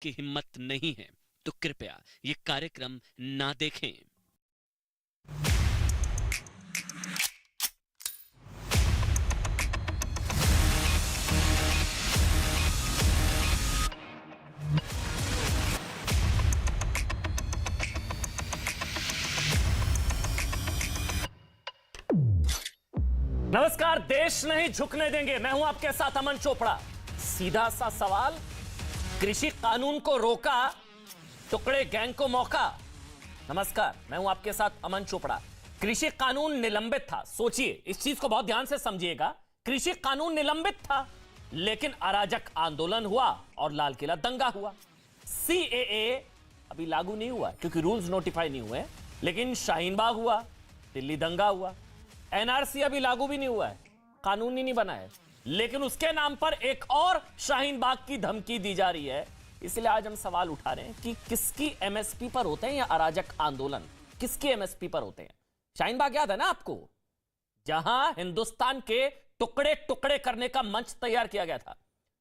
की हिम्मत नहीं है तो कृपया ये कार्यक्रम ना देखें। नमस्कार, देश नहीं झुकने देंगे। मैं हूं आपके साथ अमन चोपड़ा। सीधा सा सवाल, कृषि कानून को रोका, टुकड़े गैंग को मौका। नमस्कार, मैं हूं आपके साथ अमन चोपड़ा। कृषि कानून निलंबित था। सोचिए, इस चीज को बहुत ध्यान से समझिएगा। कृषि कानून निलंबित था, लेकिन अराजक आंदोलन हुआ और लाल किला दंगा हुआ। सीएए अभी लागू नहीं हुआ क्योंकि रूल्स नोटिफाई नहीं हुए, लेकिन शाहीन बाग हुआ, दिल्ली दंगा हुआ। एनआरसी अभी लागू भी नहीं हुआ है, कानून ही नहीं बना है, लेकिन उसके नाम पर एक और शाहीन बाग की धमकी दी जा रही है। इसलिए आज हम सवाल उठा रहे हैं कि किसकी एमएसपी पर होते हैं ये अराजक आंदोलन, किसकी एमएसपी पर होते हैं। शाहीन बाग याद है ना आपको, जहां हिंदुस्तान के टुकड़े टुकड़े करने का मंच तैयार किया गया था,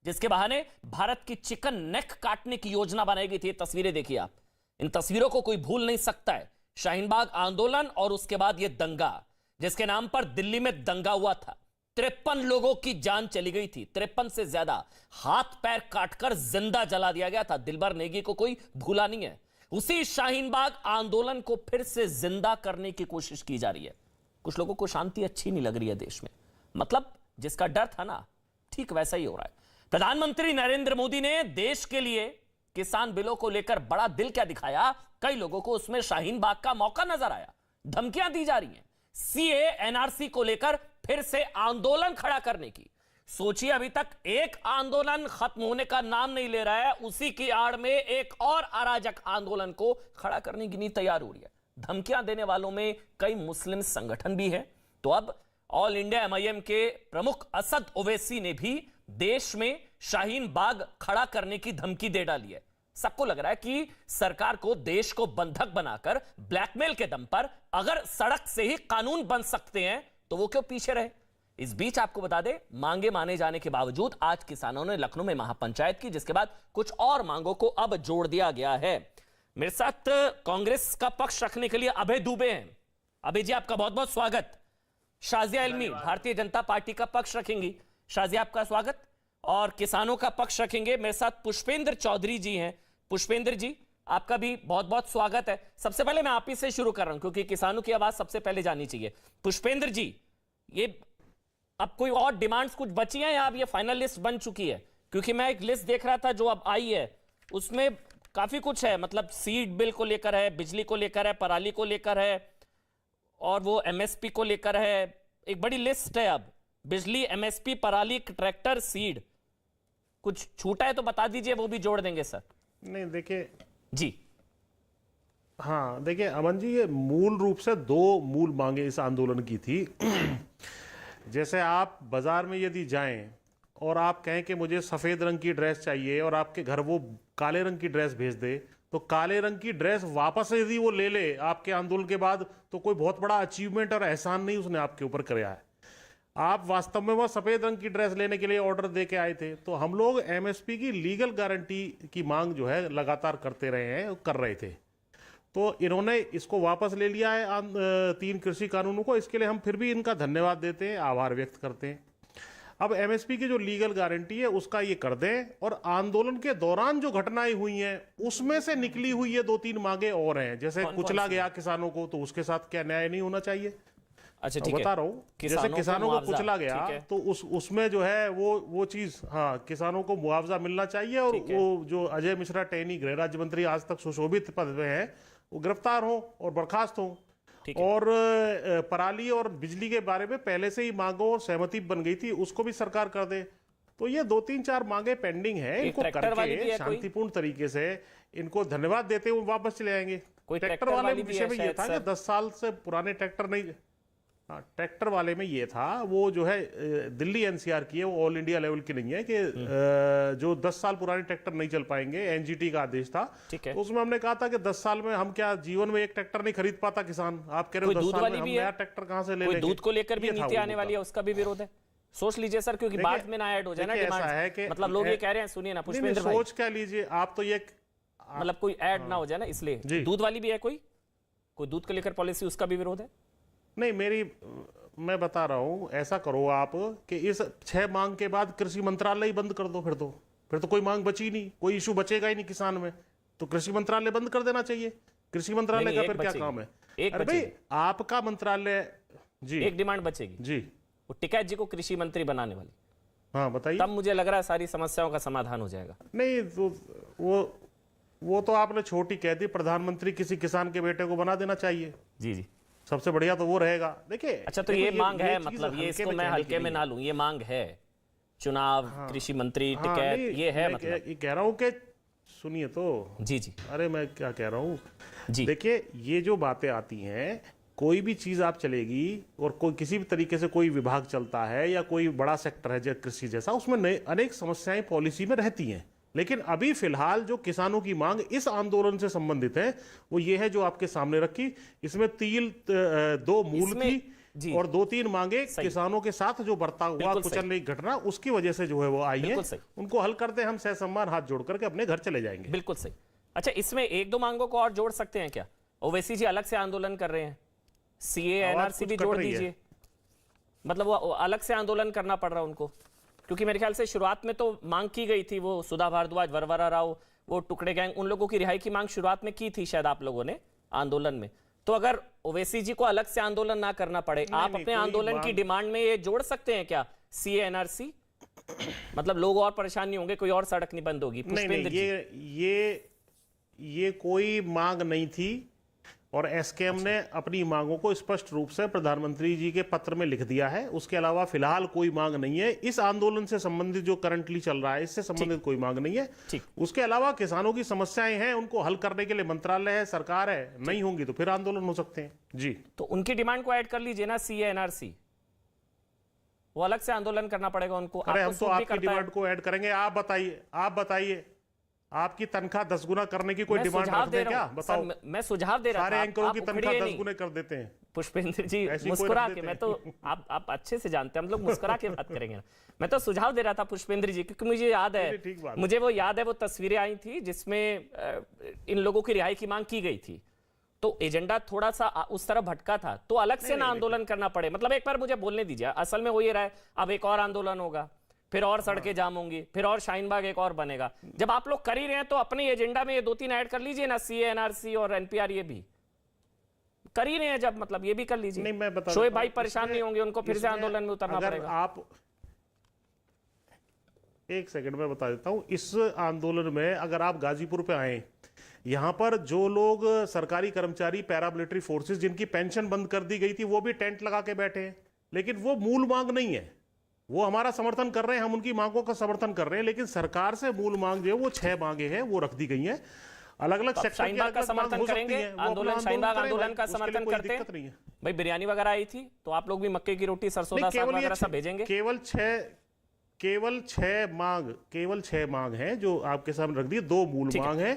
जिसके बहाने भारत की चिकन नेक काटने की योजना बनाई गई थी। तस्वीरें देखिए आप, इन तस्वीरों को कोई भूल नहीं सकता है। शाहीन बाग आंदोलन और उसके बाद यह दंगा, जिसके नाम पर दिल्ली में दंगा हुआ था। 53 लोगों की जान चली गई थी, 53 से ज्यादा हाथ पैर काटकर जिंदा जला दिया गया था। दिलबर नेगी को कोई भूला नहीं है। उसी शाहीन बाग आंदोलन को फिर से जिंदा करने की कोशिश की जा रही है। कुछ लोगों को शांति अच्छी नहीं लग रही है देश में, मतलब जिसका डर था ना, ठीक वैसा ही हो रहा है। प्रधानमंत्री नरेंद्र मोदी ने देश के लिए किसान बिलों को लेकर बड़ा दिल क्या दिखाया। कई लोगों को उसमें शाहीन बाग का मौका नजर आया। धमकियां दी जा रही हैं सीए एनआरसी को लेकर फिर से आंदोलन खड़ा करने की। सोचिए, अभी तक एक आंदोलन खत्म होने का नाम नहीं ले रहा है, उसी की आड़ में एक और अराजक आंदोलन को खड़ा करने की नीति तैयार हो रही है। धमकियां देने वालों में कई मुस्लिम संगठन भी हैं। तो अब ऑल इंडिया एमआईएम के प्रमुख असद ओवैसी ने भी देश में शाहीन बाग खड़ा करने की धमकी दे डाली है। सबको लग रहा है कि सरकार को देश को बंधक बनाकर ब्लैकमेल के दम पर अगर सड़क से ही कानून बन सकते हैं तो वो क्यों पीछे रहे। इस बीच आपको बता दें, मांगे माने जाने के बावजूद आज किसानों ने लखनऊ में महापंचायत की, जिसके बाद कुछ और मांगों को अब जोड़ दिया गया है। मेरे साथ कांग्रेस का पक्ष रखने के लिए अभय दुबे हैं। अभय जी, आपका बहुत बहुत स्वागत। शाजिया इल्मी भारतीय जनता पार्टी का पक्ष रखेंगी। शाजिया, आपका स्वागत। और किसानों का पक्ष रखेंगे मेरे साथ पुष्पेंद्र चौधरी जी हैं। पुष्पेंद्र जी, आपका भी बहुत बहुत स्वागत है। सबसे पहले मैं आप ही से शुरू कर रहा हूं क्योंकि किसानों की आवाज सबसे पहले जानी चाहिए। पुष्पेंद्र जी, ये अब कोई और डिमांड्स कुछ बची हैं या अब ये फाइनल लिस्ट बन चुकी है? क्योंकि मैं एक लिस्ट देख रहा था जो अब आई है, उसमें काफी कुछ है, मतलब सीड बिल को लेकर है, बिजली को लेकर है, पराली को लेकर है, और वो एमएसपी को लेकर है। एक बड़ी लिस्ट है अब, बिजली, एमएसपी, पराली, ट्रैक्टर, सीड। कुछ छूटा है तो बता दीजिए, वो भी जोड़ देंगे सर। नहीं, देखिए जी, हाँ, देखिए अमन जी, ये मूल रूप से दो मूल मांगे इस आंदोलन की थी। जैसे आप बाजार में यदि जाएं और आप कहें कि मुझे सफ़ेद रंग की ड्रेस चाहिए और आपके घर वो काले रंग की ड्रेस भेज दे, तो काले रंग की ड्रेस वापस यदि वो ले ले आपके आंदोलन के बाद, तो कोई बहुत बड़ा अचीवमेंट और एहसान नहीं उसने आपके ऊपर किया है। आप वास्तव में वो सफ़ेद रंग की ड्रेस लेने के लिए ऑर्डर दे के आए थे। तो हम लोग एमएसपी की लीगल गारंटी की मांग जो है लगातार करते रहे हैं, कर रहे थे। तो इन्होंने इसको वापस ले लिया है, 3 कृषि कानूनों को। इसके लिए हम फिर भी इनका धन्यवाद देते हैं, आभार व्यक्त करते हैं। अब एमएसपी की जो लीगल गारंटी है उसका ये कर दें, और आंदोलन के दौरान जो घटनाएं हुई हैं उसमें से निकली हुई ये 2-3 मांगे और हैं। जैसे कुचला गया किसानों को, तो उसके साथ क्या न्याय नहीं होना चाहिए? अच्छा ठीक है, बता रहा हूँ। जैसे किसानों को कुचला गया तो उसमें जो है वो चीज, हाँ, किसानों को मुआवजा मिलना चाहिए। और वो जो अजय मिश्रा टैनी गृह राज्य मंत्री आज तक सुशोभित पद में है, वो गिरफ्तार हो और बर्खास्त हो। और पराली और बिजली के बारे में पहले से ही मांगों और सहमति बन गई थी, उसको भी सरकार कर दे। तो ये 2-3-4 मांगे पेंडिंग है, इनको करके शांतिपूर्ण तरीके से इनको धन्यवाद देते हुए वापस चले आएंगे। ट्रैक्टर वाले विषय में ये था कि 10 साल से पुराने ट्रैक्टर नहीं, हाँ, ट्रैक्टर वाले में ये था, वो जो है दिल्ली एनसीआर की है, वो ऑल इंडिया लेवल की नहीं है, कि जो 10 साल पुराने ट्रैक्टर नहीं चल पाएंगे, एनजीटी का आदेश था। तो उसमें हमने कहा था कि 10 साल में हम क्या जीवन में एक ट्रैक्टर नहीं खरीद पाता किसान। आप कह रहे हो 10 साल में हम नया ट्रैक्टर कहां से ले लेंगे? दूध को लेकर भी नीति आने वाली है, उसका भी विरोध है। सोच लीजिए सर, क्योंकि बाद में ना ऐड हो जाए ना डिमांड। मतलब लोग ये कह रहे हैं, सुनिए ना पुष्पेंद्र भाई, सोच क्या लीजिए आप, तो ये मतलब कोई ऐड ना हो जाए ना, इसलिए। दूध वाली भी है कोई दूध को लेकर पॉलिसी, उसका भी विरोध है? नहीं, मैं बता रहा हूं, ऐसा करो आप कि इस 6 मांग के बाद कृषि मंत्रालय ही बंद कर दो। फिर तो कोई मांग बची नहीं, कोई इशू बचेगा ही नहीं किसान में, तो कृषि मंत्रालय बंद कर देना चाहिए। कृषि मंत्रालय का फिर क्या काम है? अरे भाई, आपका मंत्रालय जी, एक डिमांड बचेगी जी, वो टिकैत जी को कृषि मंत्री बनाने वाली। हाँ बताइए। तब मुझे लग रहा है सारी समस्याओं का समाधान हो जाएगा। नहीं तो वो तो आपने छोटी कह दी, प्रधानमंत्री किसी किसान के बेटे को बना देना चाहिए। जी, सबसे बढ़िया तो वो रहेगा। देखिए, अच्छा, तो ये मांग है, मतलब ये इसको मैं हल्के में ना लूं, ये मांग है, चुनाव, कृषि मंत्री, टिकैत, ये है। मतलब ये कह रहा हूं कि सुनिए तो। जी, अरे मैं क्या कह रहा हूं जी, देखिए, ये जो बातें आती हैं, कोई भी चीज आप चलेगी और कोई किसी भी तरीके से कोई विभाग चलता है या कोई बड़ा सेक्टर है कृषि जैसा, उसमें अनेक समस्याएं पॉलिसी में रहती हैं। लेकिन अभी फिलहाल जो किसानों की मांग इस आंदोलन से संबंधित है, वो ये है जो आपके सामने रखी। इसमें 2 मूल थी और 2-3 मांगे किसानों के साथ जो बर्ताव हुआ, कुचलने की घटना, उसकी वजह से जो है वो आई है। उनको हल करते हम सहसम्मान हाथ जोड़ करके अपने घर चले जाएंगे। बिल्कुल सही। अच्छा, इसमें 1-2 मांगों को और जोड़ सकते हैं क्या? ओवैसी जी अलग से आंदोलन कर रहे हैं, सीए एनआरसी भी जोड़ दीजिए। मतलब वो अलग से आंदोलन करना पड़ रहा है उनको, क्योंकि मेरे ख्याल से शुरुआत में तो मांग की गई थी, वो सुधा भारद्वाज, वरवरा राव, वो टुकड़े गैंग, उन लोगों की रिहाई की मांग शुरुआत में की थी शायद आप लोगों ने आंदोलन में। तो अगर ओवैसी जी को अलग से आंदोलन ना करना पड़े, आप अपने आंदोलन की डिमांड में ये जोड़ सकते हैं क्या, सीए एनआरसी? मतलब लोग और परेशान नहीं होंगे, कोई और सड़क नहीं बंद होगी। नहीं, ये कोई मांग नहीं थी और एसकेएम ने अपनी मांगों को स्पष्ट रूप से प्रधानमंत्री जी के पत्र में लिख दिया है। उसके अलावा फिलहाल कोई मांग नहीं है। इस आंदोलन से संबंधित जो करंटली चल रहा है, इससे संबंधित कोई मांग नहीं है। उसके अलावा किसानों की समस्याएं हैं, उनको हल करने के लिए मंत्रालय है, सरकार है। नहीं होंगी तो फिर आंदोलन हो सकते हैं। जी, तो उनकी डिमांड को ऐड कर लीजिए ना, सीए एनआरसी, वो अलग से आंदोलन करना पड़ेगा उनको। अरे हम तो आपकी डिमांड को ऐड करेंगे। आप बताइए, आपकी तनख्वाह 10 गुना करने की कोई डिमांड रखते हैं क्या? बताओ। मैं सुझाव दे रहा था, सारे एंकरों की तनख्वाह 10 गुने कर देते हैं। पुष्पेंद्र जी मुस्कुरा के, मैं तो आप अच्छे से जानते हैं, हम लोग मुस्कुरा के बात करेंगे ना। मैं तो सुझाव दे रहा था पुष्पेंद्र जी, क्योंकि मुझे याद है, वो तस्वीरें आई थी जिसमें इन लोगों की रिहाई की मांग की गई थी, तो एजेंडा थोड़ा सा उस तरफ भटका था। तो अलग से ना आंदोलन करना पड़े, मतलब एक बार मुझे बोलने दीजिए। असल में हो ये रहा है, अब एक और आंदोलन होगा, फिर और सड़कें जाम होंगी, फिर और शाहीन बाग एक और बनेगा। जब आप लोग कर ही रहे हैं तो अपने एजेंडा में ये 2-3 ऐड कर लीजिए ना, सीए एनआरसी और एनपीआर, ये भी कर ही रहे हैं जब, मतलब ये भी कर लीजिए। नहीं, मैं बता शोएब भाई परेशान नहीं होंगे, उनको फिर से आंदोलन में उतरना पड़ेगा। आप एक सेकंड में बता देता हूं। इस आंदोलन में अगर आप गाजीपुर पे आए, यहां पर जो लोग सरकारी कर्मचारी, पैरामिलिट्री फोर्सेस, जिनकी पेंशन बंद कर दी गई थी, वो भी टेंट लगा के बैठे हैं। लेकिन वो मूल मांग नहीं है, वो हमारा समर्थन कर रहे हैं, हम उनकी मांगों का समर्थन कर रहे हैं। लेकिन सरकार से मूल मांग जो है वो 6 मांगे हैं, वो रख दी गई हैं। अलग अलग सेक्टर का समर्थन करेंगे, आंदोलन शाहीन बाग आंदोलन का समर्थन करते हैं भाई। बिरयानी वगैरह आई थी तो आप लोग भी मक्के की रोटी, सरसों का साग वगैरह सब भेजेंगे। केवल 6 मांग हैं जो आपके सामने रख दी। 2 मूल मांग है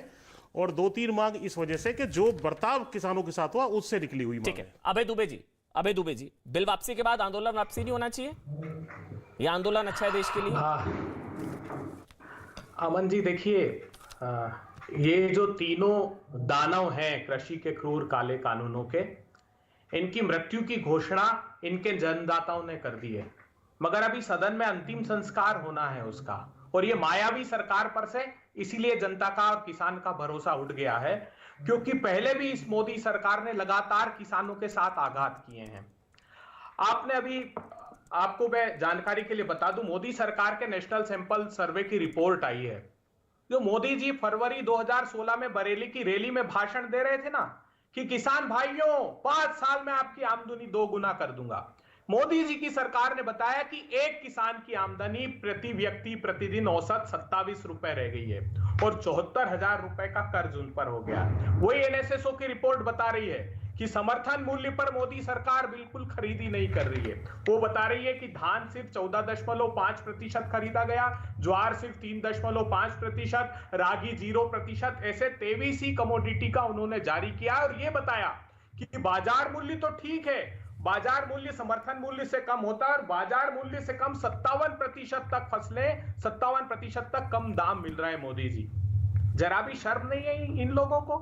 और 2-3 मांग इस वजह से कि जो बर्ताव किसानों के साथ हुआ उससे निकली हुई मांग है। अभय दुबे जी, बिल वापसी के बाद आंदोलन वापसी नहीं होना चाहिए? यह आंदोलन अच्छा है देश के लिए? अमन जी देखिए, ये जो तीनों दानव हैं कृषि के क्रूर काले कानूनों के, इनकी मृत्यु की घोषणा इनके जन्मदाताओं ने कर दी है, मगर अभी सदन में अंतिम संस्कार होना है उसका। और ये मायावी सरकार पर से इसीलिए जनता का और किसान का भरोसा उठ गया है, क्योंकि पहले भी इस मोदी सरकार ने लगातार किसानों के साथ आघात किए हैं। आपको मैं जानकारी के लिए बता दूं, मोदी सरकार के नेशनल सैंपल सर्वे की रिपोर्ट आई है। जो मोदी जी फरवरी 2016 में बरेली की रैली में भाषण दे रहे थे ना, कि किसान भाइयों 5 साल में आपकी आमदनी 2 गुना कर दूंगा। मोदी जी की सरकार ने बताया कि एक किसान की आमदनी प्रति व्यक्ति प्रतिदिन औसत 27 रुपए रह गई है और 74,000 रुपए का कर्ज उन पर हो गया। वही एनएसएसओ की रिपोर्ट बता रही है कि समर्थन मूल्य पर मोदी सरकार बिल्कुल खरीदी नहीं कर रही है। वो बता रही है कि धान सिर्फ 14.5% खरीदा गया, ज्वार सिर्फ 3.5%, रागी 0%, ऐसे 23 ही कमोडिटी का उन्होंने जारी किया और ये बताया कि बाजार मूल्य तो ठीक है, बाजार मूल्य समर्थन मूल्य से कम होता है और बाजार मूल्य से कम 57% तक फसलें 57% तक कम दाम मिल रहा है। मोदी जी, जरा भी शर्म नहीं है इन लोगों को?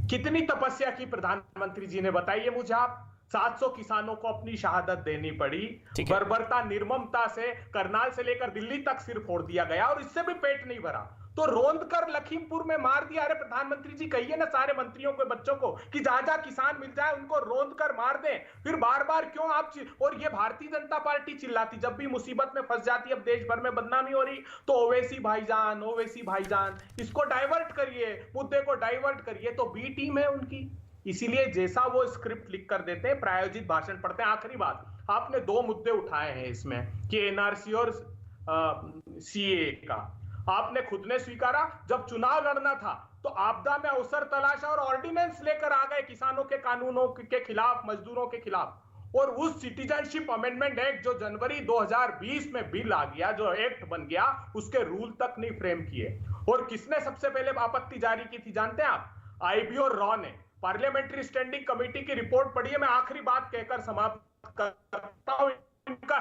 कितनी तपस्या की प्रधानमंत्री जी ने, बताइए मुझे आप। 700 किसानों को अपनी शहादत देनी पड़ी, बर्बरता निर्ममता से करनाल से लेकर दिल्ली तक सिर फोड़ दिया गया और इससे भी पेट नहीं भरा तो रोंद कर लखीमपुर में मार दिया। अरे प्रधानमंत्री जी, कहिए ना सारे मंत्रियों को, बच्चों को कि जहां जहां किसान मिल जाए उनको रोंद कर मार दें। फिर बार बार क्यों आप और ये भारतीय जनता पार्टी चिल्लाती जब भी मुसीबत में फंस जाती, अब देश भर में बदनामी हो रही तो ओवैसी भाईजान, ओवैसी भाईजान। इसको डाइवर्ट करिए, मुद्दे को डाइवर्ट करिए। तो बी टीम है उनकी, इसीलिए जैसा वो स्क्रिप्ट लिख कर देते हैं, प्रायोजित भाषण पढ़ते हैं। आखिरी बात, आपने 2 मुद्दे उठाए हैं इसमें कि एनआरसी और सीए का। आपने खुद ने स्वीकारा जब चुनाव लड़ना था तो आपदा में अवसर तलाशा और ऑर्डिनेंस लेकर आ गए किसानों के कानूनों के खिलाफ, मजदूरों के खिलाफ। और उस सिटीजनशिप अमेंडमेंट एक्ट जो जनवरी 2020 में बिल आ गया, जो एक्ट बन गया, उसके रूल तक नहीं फ्रेम किए। और किसने सबसे पहले आपत्ति जारी की थी जानते हैं आप? आईबी और रॉ ने। पार्लियामेंट्री स्टैंडिंग कमेटी की रिपोर्ट पढ़िए। मैं आखिरी बात कहकर समाप्त करता हूं, इनका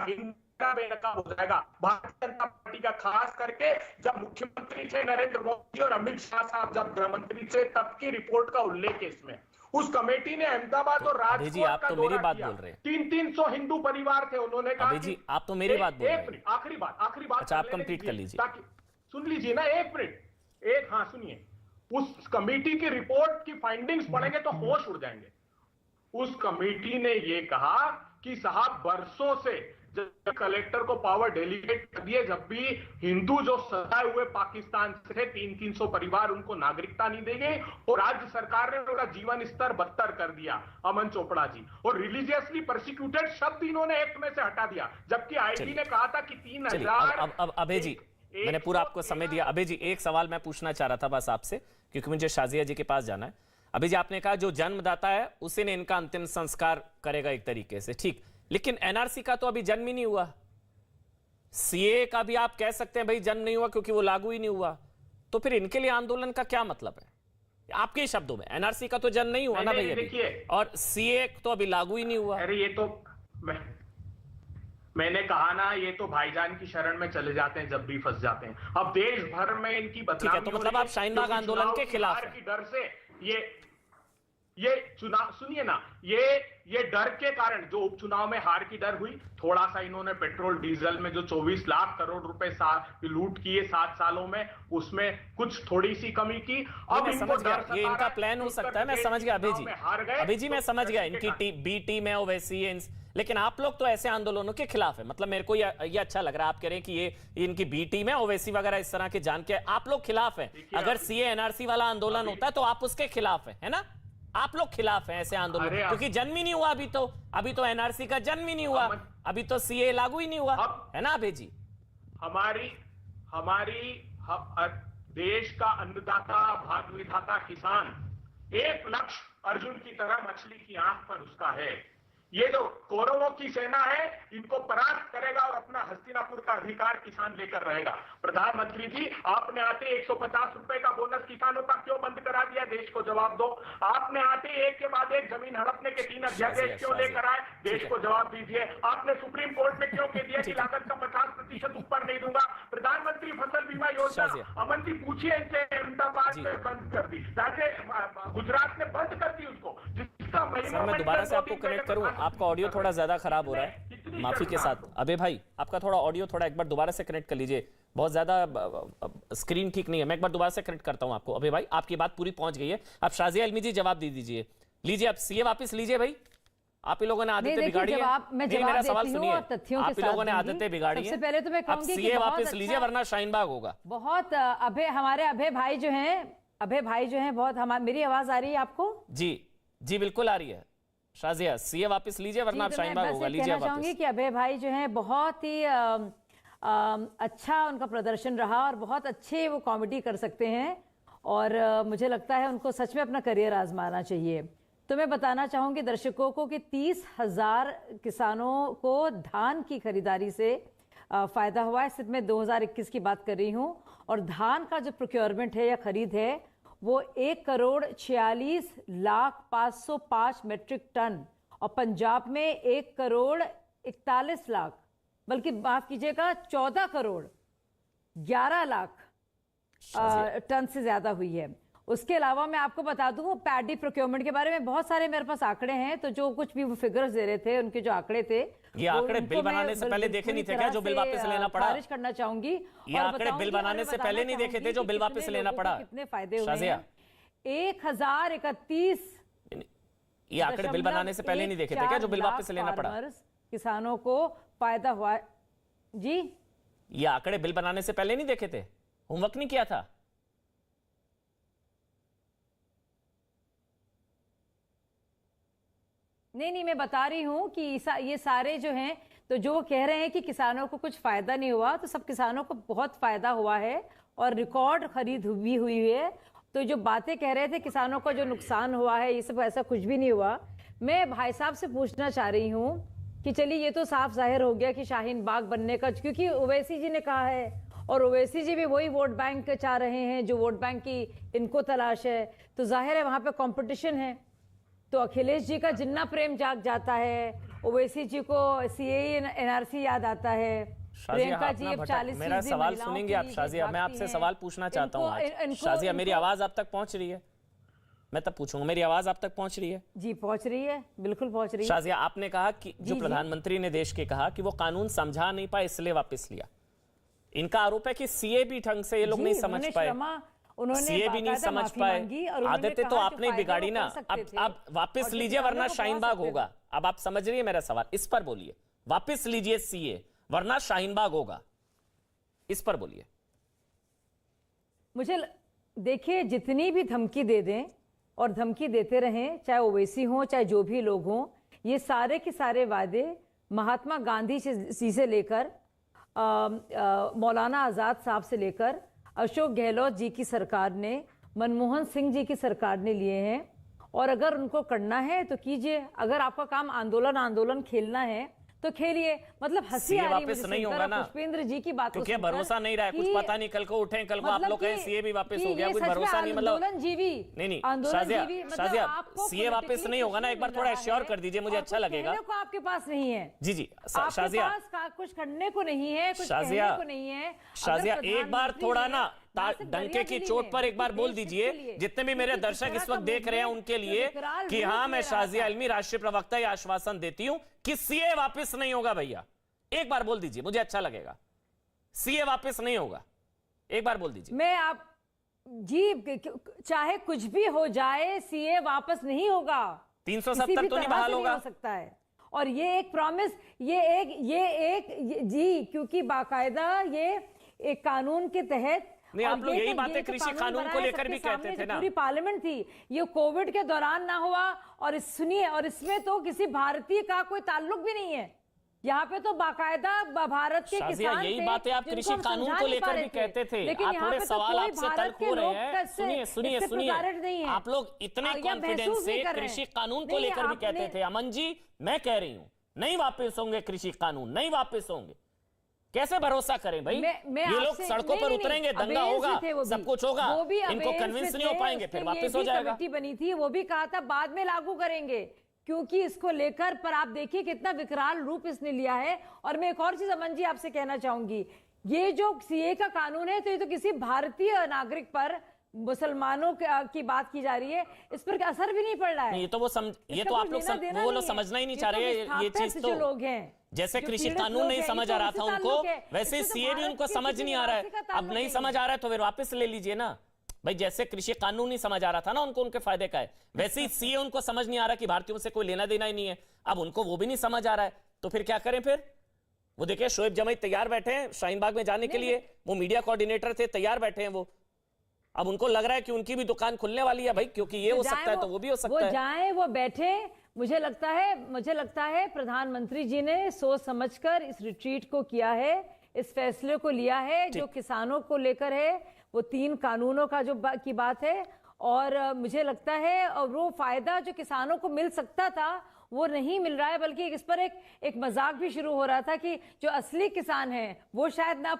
बेनकाब हो जाएगा भारतीय जनता पार्टी का, खास करके जब मुख्यमंत्री थे नरेंद्र मोदी और अमित शाह साहब जब गृह मंत्री थे, तब की रिपोर्ट का उल्लेख है इसमें। उस कमेटी ने अहमदाबाद और राजकोट का दौरा किया। 300 हिंदू परिवार थे, उन्होंने कहा जी आप तो मेरी बात बोल रहे हैं। आखिरी बात अच्छा, आप कंप्लीट कर लीजिए, ताकि सुन लीजिए ना, एक मिनट, हाँ सुनिए। उस कमेटी की रिपोर्ट की फाइंडिंग्स पढ़ेंगे तो होश उड़ जाएंगे। उस कमेटी ने यह कहा कि साहब बरसों से जब कलेक्टर को पावर डेलीगेट कर दिए, जब भी हिंदू जो सताए हुए पाकिस्तान से थे 300 परिवार, उनको नागरिकता नहीं देंगे और राज्य सरकार ने उनका जीवन स्तर बदतर कर दिया। अमन चोपड़ा जी, और रिलीजियसली प्रोसिक्यूटेड शब्द इन्होंने एक्ट में से हटा दिया, जबकि आईटी ने कहा था कि 3000। अब अभय जी, मैंने पूरा आपको समय दिया। अभय जी, एक सवाल मैं पूछना चाह रहा था बस आपसे, क्योंकि मुझे शाजिया जी के पास जाना है। अभय जी, आपने कहा जो जन्मदाता है उसी ने इनका अंतिम संस्कार करेगा एक तरीके से, ठीक, लेकिन एनआरसी का तो अभी जन्म ही नहीं हुआ। सीए का भी आप कह सकते हैं भाई जन्म नहीं हुआ क्योंकि वो लागू ही नहीं हुआ। तो फिर इनके लिए आंदोलन का क्या मतलब है? आपके शब्दों में एनआरसी का तो जन्म नहीं हुआ ना भैया, और सीए तो अभी लागू ही नहीं हुआ। अरे ये तो मैंने कहा ना, ये तो भाईजान की शरण में चले जाते हैं जब भी फंस जाते हैं। अब देश भर में इनकी बदनामी, तो मतलब आप शाहीन बाग आंदोलन के खिलाफ की डर से ये चुनाव, सुनिए ना, ये डर के कारण जो उपचुनाव में हार की डर हुई, थोड़ा सा इन्होंने पेट्रोल डीजल में जो 24 लाख करोड़ रुपए लूट किए 7 सालों में, उसमें कुछ थोड़ी सी कमी की। अब समझ गया, ये इनका प्लान हो सकता है, मैं समझ गया अभय जी। अभय जी मैं समझ गया, इनकी बी टीम है ओवैसी है, लेकिन आप लोग तो ऐसे आंदोलनों के खिलाफ है। मतलब मेरे को ये अच्छा लग रहा है, आप कह रहे हैं कि ये इनकी बी टीम है, ओवैसी वगैरह इस तरह के जान के आप लोग खिलाफ है। अगर सीए एनआरसी वाला आंदोलन होता है तो आप उसके खिलाफ है ना? आप लोग खिलाफ हैं ऐसे आंदोलन, क्योंकि जन्म ही नहीं हुआ अभी तो एनआरसी का जन्म ही नहीं हुआ, अभी तो सीए लागू ही नहीं हुआ, है ना अभय जी? हमारी देश का अन्नदाता, भाग्य विधाता किसान, एक लक्ष्य अर्जुन की तरह मछली की आंख पर उसका है। ये जो कौरवों की सेना है, इनको परास्त करेगा और अपना हस्तिनापुर का अधिकार किसान लेकर रहेगा। प्रधानमंत्री जी, आपने आते 150 रुपए का बोनस किसानों का क्यों बंद करा दिया? देश को जवाब दो। आपने आते एक के बाद एक जमीन हड़पने के 3 अध्यादेश क्यों लेकर आए? देश को जवाब दीजिए। आपने सुप्रीम कोर्ट में क्यों कह दिया कि लागत का 50% ऊपर नहीं दूंगा? प्रधानमंत्री फसल बीमा योजना, अमन जी पूछिए इनसे, अहमदाबाद में बंद कर दी, गुजरात ने बंद कर दी उसको। सर मैं दोबारा से आपको कनेक्ट करूं, आपका ऑडियो थोड़ा ज्यादा खराब हो रहा है, माफी के साथ। अबे भाई, आपका थोड़ा ऑडियो थोड़ा एक बार दोबारा से कनेक्ट कर लीजिए, बहुत ज्यादा स्क्रीन ठीक नहीं है। मैं एक बार दोबारा से कनेक्ट करता हूं आपको। अबे भाई, आपकी बात पूरी पहुंच गई है, आप शाजिया इल्मी जी जवाब दे दीजिए। लीजिए, आप सीए वापस लीजिए भाई, आप ही लोगों ने आदतें बिगाड़ी है। मेरा सवाल सुनिए, आप ही लोगों ने आदतें बिगाड़ी है। सबसे पहले तो मैं कहूंगी सीए वापस लीजिए, वरना शाहीन बाग होगा। बहुत हमारे अभय भाई जो हैं बहुत, मेरी आवाज आ रही है आपको? जी बिल्कुल आ रही है। शाजिया, सीए वापस लीजिए, वरना आप शाहीन बाग होगा। लीजिए वापस। चाहूंगी कि अभय भाई जो हैं बहुत ही अच्छा उनका प्रदर्शन रहा और बहुत अच्छे वो कॉमेडी कर सकते हैं, और मुझे लगता है उनको सच में अपना करियर आजमाना चाहिए। तो मैं बताना चाहूंगी दर्शकों को कि 30,000 किसानों को धान की खरीदारी से फायदा हुआ है। सिर्फ मैं 2021 की बात कर रही हूँ, और धान का जो प्रोक्योरमेंट है या खरीद है वो 1,46,505 मेट्रिक टन, और पंजाब में 1,41,00,000, बल्कि माफ कीजिएगा 14 करोड़ 11 लाख टन से ज्यादा हुई है। उसके अलावा मैं आपको बता दूं पैडी प्रोक्योरमेंट के बारे में बहुत सारे मेरे पास आंकड़े हैं, तो जो कुछ भी वो फिगर्स दे रहे थे, उनके जो आंकड़े थे, ये आंकड़े बिल बनाने से पहले देखे नहीं थे क्या, जो बिल वापस लेना पड़ा? खारिज करना चाहूंगी। ये आंकड़े बिल बनाने से पहले नहीं देखे थे जो बिल वापस लेना पड़ा? कितने फायदे हुए शाजिया, हैं? 1031 ये आंकड़े बिल बनाने से पहले नहीं देखे थे क्या जो बिल वापस लेना पड़ा? किसानों को फायदा हुआ जी। ये आंकड़े बिल बनाने से पहले नहीं देखे थे? होमवर्क नहीं किया था? नहीं, मैं बता रही हूं कि ये सारे जो हैं, तो जो वो कह रहे हैं कि किसानों को कुछ फायदा नहीं हुआ, तो सब किसानों को बहुत फायदा हुआ है और रिकॉर्ड खरीद भी हुई है। तो जो बातें कह रहे थे किसानों को जो नुकसान हुआ है, ये सब ऐसा कुछ भी नहीं हुआ। मैं भाई साहब से पूछना चाह रही हूं कि चलिए ये तो साफ जाहिर हो गया कि शाहीन बाग बनने का, क्योंकि ओवैसी जी ने कहा है और ओवैसी जी भी वही वोट बैंक चाह रहे हैं जो वोट बैंक की इनको तलाश है, तो जाहिर है वहां पे कंपटीशन है। तो अखिलेश जी का जिन्ना प्रेम जाग जाता है, ओवैसी जी को सीएए एनआरसी याद आता है, प्रियंका जी अब 40 मेरा सवाल सुनेंगे आप शाजिया? मैं आपसे सवाल पूछना चाहता हूँ शाजिया, मेरी आवाज आप तक पहुंच रही है? मैं तब पूछूंगा, मेरी आवाज आप तक पहुंच रही है? जी पहुंच रही है, बिल्कुल पहुंच रही है। शाजिया, आपने कहा कि जो प्रधानमंत्री ने देश के कहा कि वो कानून समझा नहीं पाए इसलिए वापस लिया। इनका आरोप है कि सीए भी ढंग से ये लोग नहीं समझ पाए, सीए भी नहीं समझ पाए। आदतें तो आपने बिगाड़ी ना। अब वापस लीजिए वरना शाहीन बाग होगा। अब आप समझ रही है मेरा सवाल? इस पर बोलिए, वापस लीजिए सीए वरना शाहीन बाग होगा, इस पर बोलिए। मुझे देखिए, जितनी भी धमकी दे दें और धमकी देते रहें, चाहे ओवैसी हो चाहे जो भी लोग हों, ये सारे के सारे वादे महात्मा गांधी जी से लेकर मौलाना आजाद साहब से लेकर अशोक गहलोत जी की सरकार ने, मनमोहन सिंह जी की सरकार ने लिए हैं। और अगर उनको करना है तो कीजिए, अगर आपका काम आंदोलन खेलना है तो खेलिए। मतलब हंसी आ रही वापस नहीं होगा ना पुष्पेंद्र जी की बात, तो क्या भरोसा नहीं रहा है? कुछ पता नहीं, कल को उठे, कल को आप लोग कहें सीए भी वापस हो गया, कुछ भरोसा नहीं। मतलब नहीं शाजिया, सीए वापस नहीं होगा ना? एक बार थोड़ा एश्योर कर दीजिए, मुझे अच्छा लगेगा। आपके पास नहीं है जी शाजिया, कुछ करने को नहीं है, कुछ शाजिया को नहीं है। शाजिया, एक बार थोड़ा ना डंके की चोट पर एक बार बोल दीजिए, जितने भी मेरे दर्शक इस वक्त देख रहे हैं उनके लिए, कि हाँ, मैं शाजिया इल्मी राष्ट्रीय प्रवक्ता यह आश्वासन देती हूं कि सीए वापस नहीं होगा। भैया एक बार बोल दीजिए, मुझे अच्छा लगेगा। सीए वापस नहीं होगा, एक बार बोल दीजिए। मैं आप जी, चाहे कुछ भी हो जाए, सीए वापस नहीं होगा। 370 तो नहीं बहाल होगा हो सकता है। और ये एक प्रॉमिस, ये एक जी, क्योंकि बाकायदा ये एक कानून के तहत, नहीं, आप लोग यही बातें कृषि कानून को लेकर भी कहते थे ना। पूरी पार्लियामेंट थी, ये कोविड के दौरान ना हुआ। और सुनिए, और इसमें तो किसी भारतीय का कोई ताल्लुक भी नहीं है। यहाँ पे तो बाकायदा भारत के किसान यही बातें आप कृषि कानून को लेकर भी कहते थे। आप थोड़े सवाल आपसे तल्ख हो रहे हैं। सुनिए, आप लोग इतने कॉन्फिडेंस से कृषि कानून को लेकर भी कहते थे। अमन जी, मैं कह रही हूँ नहीं वापस होंगे कृषि कानून, नहीं वापस होंगे। कैसे भरोसा करें भाई? ये लोग सड़कों पर उतरेंगे, दंगा होगा, सब कुछ होगा, इनको कन्विंस नहीं हो पाएंगे, फिर वापस हो जाएगा। कमेटी बनी थी, वो भी कहा था बाद में लागू करेंगे, क्योंकि इसको लेकर, पर आप देखिए कितना विकराल रूप इसने लिया है। और मैं एक और चीज अमन जी आपसे कहना चाहूंगी, ये जो सीए का कानून है, तो ये तो किसी भारतीय नागरिक पर, मुसलमानों की बात की जा रही है, इस पर असर भी नहीं पड़ रहा है। ये तो आप लोग समझना ही नहीं चाह रहे। ये चीज तो लोग हैं, जैसे कृषि कानून नहीं समझ आ रहा था उनको, वैसे सीए भी उनको समझ नहीं आ रहा है। अब नहीं समझ आ रहा है तो फिर वापस ले लीजिए ना भाई। जैसे कृषि कानून नहीं समझ आ रहा था ना उनको, उनके फायदे का है, वैसे ही सीए उनको समझ नहीं आ रहा कि भारतीयों से कोई लेना देना ही नहीं है। अब उनको वो भी नहीं समझ आ रहा है, तो फिर क्या करें? फिर वो देखिए, शोएब जमाई तैयार बैठे हैं शाहीन बाग में जाने के लिए, वो मीडिया कोऑर्डिनेटर थे, तैयार बैठे हैं वो। अब उनको लग रहा है कि उनकी भी दुकान खुलने वाली है भाई, क्योंकि ये हो सकता है तो वो भी हो सकता है। वो जाएं, वो बैठे। मुझे लगता है प्रधानमंत्री जी ने सोच समझकर इस रिट्रीट को किया है, इस फैसले को लिया है जो किसानों को लेकर है, वो 3 कानूनों का जो की बात है। और मुझे लगता है और वो फायदा जो किसानों को मिल सकता था वो नहीं मिल रहा है, बल्कि इस पर एक मजाक भी शुरू हो रहा था कि जो असली किसान हैं वो शायद ना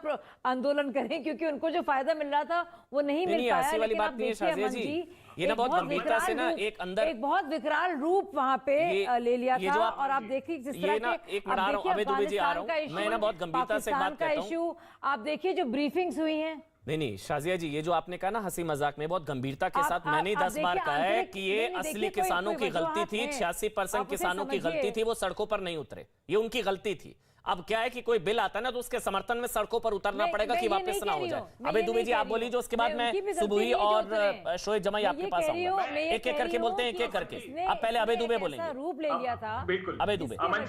आंदोलन करें क्योंकि उनको जो फायदा मिल रहा था वो नहीं मिल पाया। ऐसी वाली लेकिन बात आप नहीं है देखिए शाजिया अमन जी, जी, ये ना बहुत गंभीरता से ना एक अंदर एक बहुत विकराल रूप वहां पे ले लिया ये था। जो और आप देखिए जिस तरह के एक मिनट आ रहा हूं, अबे दुबे जी आ रहा हूं, मैं ना बहुत गंभीरता से बात करता हूं। इशू आप देखिए जो ब्रीफिंग्स हुई हैं। नहीं शाजिया जी, ये जो आपने कहा ना हंसी मजाक में, बहुत गंभीरता के साथ मैंने 10 बार कहा है कि ये असली किसानों की गलती थी। 86% किसानों की गलती थी, वो सड़कों पर नहीं उतरे, ये उनकी गलती थी। अब क्या है कि कोई बिल आता है ना तो उसके समर्थन में सड़कों पर उतरना पड़ेगा कि वापस ना हो जाए। अबे दुबे जी आप बोलिए, जो उसके बाद मैं सुबुही और शोएब जमाई आपके पास आऊंगा, एक एक करके बोलते हैं, एक एक करके। अब पहले अबे दुबे बोलेंगे। रूप ले लिया था बिल्कुल अबे दुबे, अमन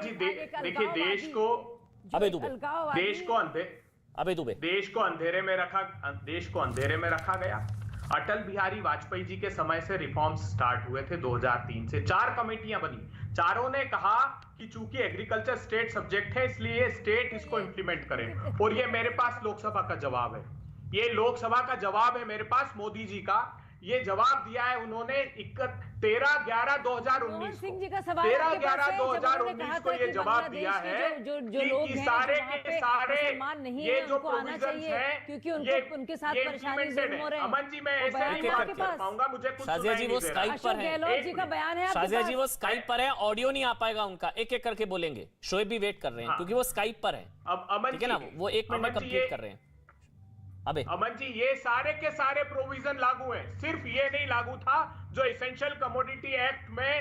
जी देखिए देश को अबे दुबे, देश को अंधेरे में रखा गया। अटल बिहारी वाजपेयी जी के समय से रिफॉर्म्स स्टार्ट हुए थे 2003 से। 4 कमेटियां बनी, चारों ने कहा कि चूंकि एग्रीकल्चर स्टेट सब्जेक्ट है इसलिए स्टेट इसको इंप्लीमेंट करे। और ये मेरे पास लोकसभा का जवाब है, ये लोकसभा का जवाब है मेरे पास मोदी जी का। ये जवाब दिया है उन्होंने 13/11/2019 को, 13/11/2019 को ये जवाब दिया है कि सारे के सारे ये जो प्रोविजंस हैं क्योंकि उनके साथ ये परेशानी implemented है। हो रहे हैं। अमन जी मैं ऐसे नहीं बात कर पाऊंगा, मुझे कुछ शाजिया जी वो स्काइप पर है, गहलोत जी का बयान है शाजिया जी वो स्काइप पर है, ऑडियो नहीं आ पाएगा उनका, एक एक करके बोलेंगे। शोएब भी वेट कर रहे हैं क्योंकि वो स्काइप पर है, अब अमन ठीक है ना, वो 1 मिनट में कंप्लीट कर रहे हैं। अबे अमन जी ये सारे के सारे प्रोविजन लागू हैं, सिर्फ ये नहीं लागू था जो एसेंशियल कमोडिटी एक्ट में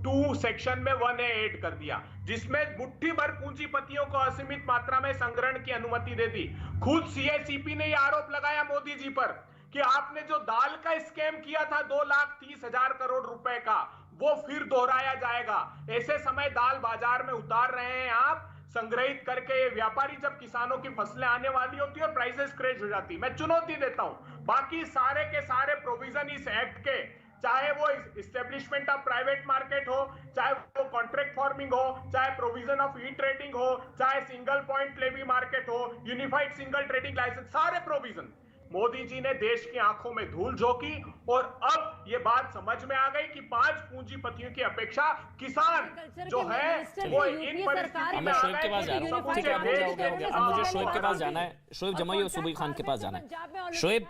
2 सेक्शन में 1A ऐड कर दिया, जिसमें मुट्ठी भर पूंजीपतियों को असीमित मात्रा में संग्रहण की अनुमति दे दी। खुद CACP ने यह आरोप लगाया मोदी जी पर कि आपने जो दाल का स्कैम किया था 2,30,000 करोड़ रुपए का, वो फिर दोहराया जाएगा। ऐसे समय दाल बाजार में उतार रहे हैं आप, संग्रहित करके। ये व्यापारी जब किसानों की फसलें आने वाली होती है और प्राइसेस क्रैश हो जाती, मैं चुनौती देता हूं बाकी सारे के सारे प्रोविजन इस एक्ट के, चाहे वो इस्टेब्लिशमेंट ऑफ प्राइवेट मार्केट हो, चाहे वो कॉन्ट्रैक्ट फार्मिंग हो, चाहे प्रोविजन ऑफ ई ट्रेडिंग हो, चाहे सिंगल पॉइंट लेवी मार्केट हो, यूनिफाइड सिंगल ट्रेडिंग लाइसेंस, सारे प्रोविजन मोदी जी ने देश की आंखों में धूल झोंकी। और अब ये बात समझ में आ गई कि 5 पूंजीपतियों की अपेक्षा किसान जो है वो इन परिस्थिति में शोएब के पास जा रहा हूँ, ठीक है, अब हो गया। अब मुझे शोएब के पास जाना है, शोएब जमाई और सुबही खान के पास जाना है। शोएब,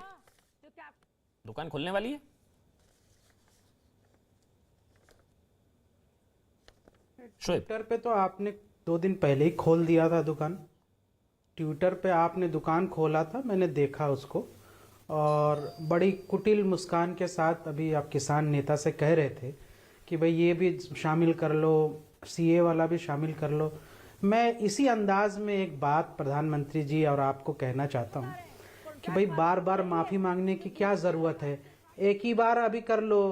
दुकान खुलने वाली है? ट्विटर पे तो आपने 2 दिन पहले ही खोल दिया था दुकान। ट्विटर पे आपने दुकान खोला था, मैंने देखा उसको, और बड़ी कुटिल मुस्कान के साथ अभी आप किसान नेता से कह रहे थे कि भाई ये भी शामिल कर लो, CA वाला भी शामिल कर लो। मैं इसी अंदाज में एक बात प्रधानमंत्री जी और आपको कहना चाहता हूँ कि भाई बार बार माफ़ी मांगने की क्या ज़रूरत है, एक ही बार अभी कर लो।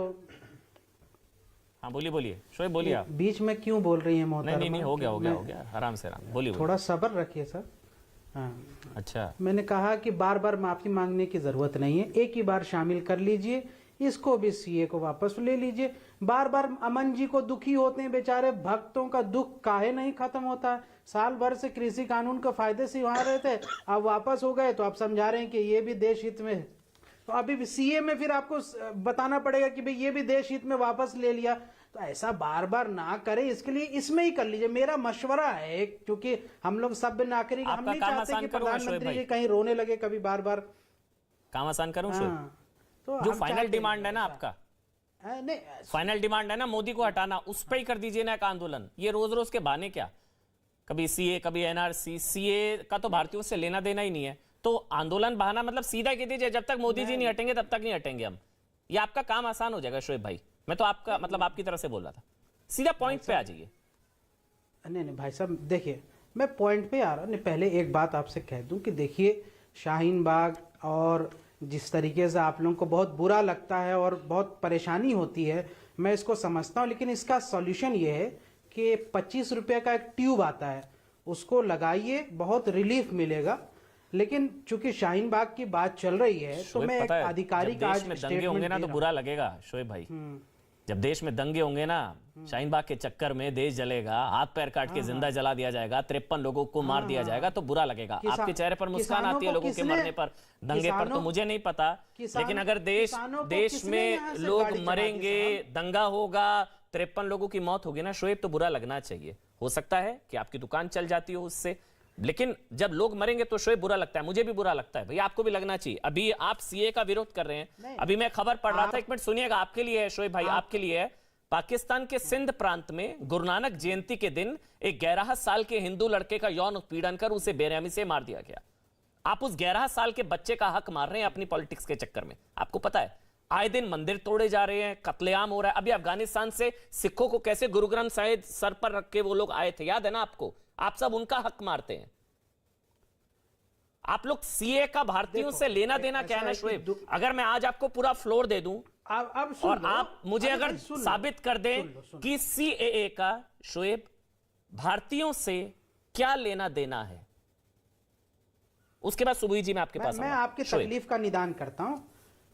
हाँ बोलिए शोएब, बोलिए आप। बीच में क्यों बोल रही हैं मोहतरमा? नहीं, हो गया, आराम से बोलिए। थोड़ा सब्र रखिए सर। हाँ, अच्छा, मैंने कहा कि बार बार माफी मांगने की जरूरत नहीं है, एक ही बार शामिल कर लीजिए, इसको भी CA को वापस ले लीजिए। बार बार अमन जी को दुखी होते हैं बेचारे, भक्तों का दुख काहे नहीं खत्म होता। साल भर से कृषि कानून के फायदे से वहां रहे थे, अब वापस हो गए तो आप समझा रहे हैं कि ये भी देश हित में है। तो अभी भी CA में फिर आपको बताना पड़ेगा कि भाई ये भी देश हित में वापस ले लिया। तो ऐसा बार बार ना करें, इसके लिए इसमें ही कर लीजिए, मेरा मशवरा है, क्योंकि हम लोग सभ्य नागरिक, हम नहीं चाहते कि प्रधानमंत्री जी कहीं रोने लगे कभी बार बार। काम आसान करूं शोएब? तो जो फाइनल डिमांड है ना आपका, नहीं, फाइनल डिमांड है ना मोदी को हटाना, उस पर ही कर दीजिए ना एक आंदोलन। ये रोज रोज के बहाने क्या, कभी CA कभी NRC, CA का तो भारतीयों से लेना देना ही नहीं है, तो आंदोलन बहाना मतलब सीधा कह दीजिए जब तक मोदी जी नहीं हटेंगे तब तक नहीं हटेंगे हम। ये आपका काम आसान हो जाएगा शोएब भाई, मैं तो आपका मतलब आपकी तरफ से बोल रहा था, सीधा पॉइंट पे आ जाइए। नहीं भाई साहब, देखिए मैं पॉइंट पे आ रहा हूँ। पहले एक बात आपसे कह दूं कि देखिए शाहीन बाग और जिस तरीके से आप लोगों को बहुत बुरा लगता है और बहुत परेशानी होती है, मैं इसको समझता हूँ, लेकिन इसका सॉल्यूशन ये है कि 25 रुपये का एक ट्यूब आता है, उसको लगाइए, बहुत रिलीफ मिलेगा। लेकिन चूंकि शाहीन बाग की बात चल रही है तो मैं एक आधिकारिक आज में दंगे होंगे ना तो बुरा लगेगा शोएब भाई। जब देश में दंगे होंगे ना, शाहीन बाग के चक्कर में देश जलेगा, हाथ पैर काट के जिंदा जला दिया जाएगा, 53 लोगों को मार दिया जाएगा, तो बुरा लगेगा। आपके चेहरे पर मुस्कान आती है लोगों के मरने पर, दंगे पर तो मुझे नहीं पता, लेकिन अगर देश में लोग मरेंगे, दंगा होगा, 53 लोगों की मौत होगी ना शोएब, तो बुरा लगना चाहिए। हो सकता है कि आपकी दुकान चल जाती हो उससे, लेकिन जब लोग मरेंगे तो शोएब बुरा लगता है, मुझे भी बुरा लगता है, भैया आपको भी लगना चाहिए। अभी आप सीए का विरोध कर रहे हैं, अभी मैं खबर पढ़ रहा था, एक मिनट सुनिएगा, आपके लिए है शोएब भाई, आपके लिए है। पाकिस्तान के सिंध प्रांत में गुरु नानक जयंती के दिन एक 11 साल के हिंदू लड़के का यौन उत्पीड़न कर उसे बेरहमी से मार दिया गया। आप उस 11 साल के बच्चे का हक मार रहे हैं अपनी पॉलिटिक्स के चक्कर में। आपको पता है आए दिन मंदिर तोड़े जा रहे हैं, कत्लेआम हो रहा है। अभी अफगानिस्तान से सिखों को कैसे गुरु ग्रंथ साहिब सर पर रख के वो लोग आए थे, याद है ना आपको? आप सब उनका हक मारते हैं। आप लोग सीए का भारतीयों से लेना देना क्या है ना शोएब? अगर मैं आज आपको पूरा फ्लोर दे दूं अब और आप मुझे अगर साबित कर दें कि सीएए का शोएब भारतीयों से क्या लेना देना है, उसके बाद सुबुई जी मैं आपके पास मैं आपकी तकलीफ का निदान करता हूं।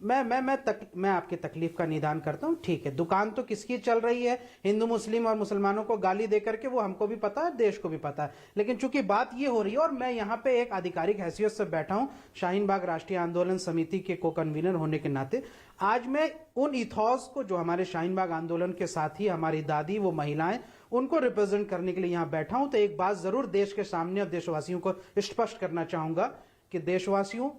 मैं आपकी तकलीफ का निदान करता हूं। ठीक है, दुकान तो किसकी चल रही है, हिंदू मुस्लिम और मुसलमानों को गाली दे करके, वो हमको भी पता है, देश को भी पता है। लेकिन चूंकि बात ये हो रही है और मैं यहां पे एक आधिकारिक हैसियत से बैठा हूं, शाहीन बाग राष्ट्रीय आंदोलन समिति के को कन्वीनर होने के नाते, आज मैं उन इथॉस को जो हमारे शाहीन बाग आंदोलन के साथी, हमारी दादी, वो महिलाएं, उनको रिप्रेजेंट करने के लिए यहां बैठा हूं। तो एक बात जरूर देश के सामने और देशवासियों को स्पष्ट करना चाहूंगा कि देशवासियों,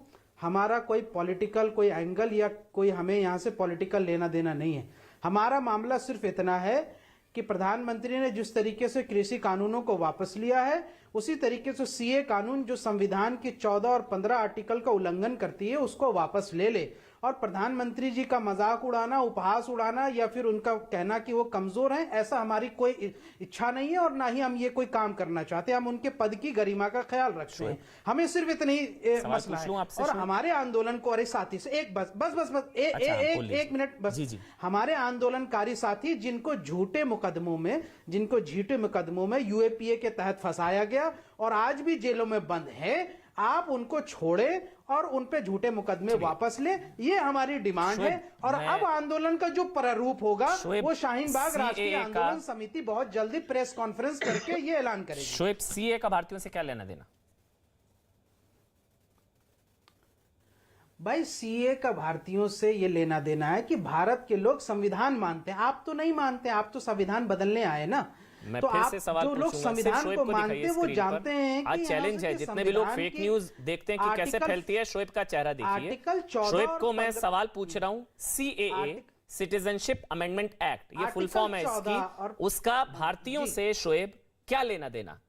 हमारा कोई पॉलिटिकल कोई एंगल या कोई हमें यहां से पॉलिटिकल लेना देना नहीं है। हमारा मामला सिर्फ इतना है कि प्रधानमंत्री ने जिस तरीके से कृषि कानूनों को वापस लिया है, उसी तरीके से सीए कानून जो संविधान की 14 और 15 आर्टिकल का उल्लंघन करती है, उसको वापस ले ले। और प्रधानमंत्री जी का मजाक उड़ाना, उपहास उड़ाना या फिर उनका कहना कि वो कमजोर हैं, ऐसा हमारी कोई इच्छा नहीं है और ना ही हम ये कोई काम करना चाहते। हम उनके पद की गरिमा का ख्याल रखते हैं। हमें सिर्फ इतनी मसला है। और हमारे आंदोलन को, अरे साथी से एक एक मिनट बस, हमारे आंदोलनकारी साथी जिनको झूठे मुकदमों में यूएपीए के तहत फंसाया गया और आज भी जेलों में बंद है, आप उनको छोड़े और उन पे झूठे मुकदमे वापस ले, ये हमारी डिमांड है। और अब आंदोलन का जो प्रारूप होगा वो शाहीन बाग राष्ट्रीय आंदोलन समिति बहुत जल्दी प्रेस कॉन्फ्रेंस करके ये ऐलान करेगी। शोएब, सीए का भारतीयों से क्या लेना देना? भाई, सीए का भारतीयों से ये लेना देना है कि भारत के लोग संविधान मानते हैं, आप तो नहीं मानते, आप तो संविधान बदलने आए ना। मैं तो फिर आप से सवाल जो लोग संविधान को मानते हैं वो जानते हैं कि आज चैलेंज है, जितने भी लोग फेक न्यूज देखते हैं कि कैसे फैलती है, शोएब का चेहरा देखिए। शोएब को मैं सवाल पूछ रहा हूं, सीएए सिटीजनशिप अमेंडमेंट एक्ट, ये फुल फॉर्म है इसकी, उसका भारतीयों से शोएब क्या लेना देना?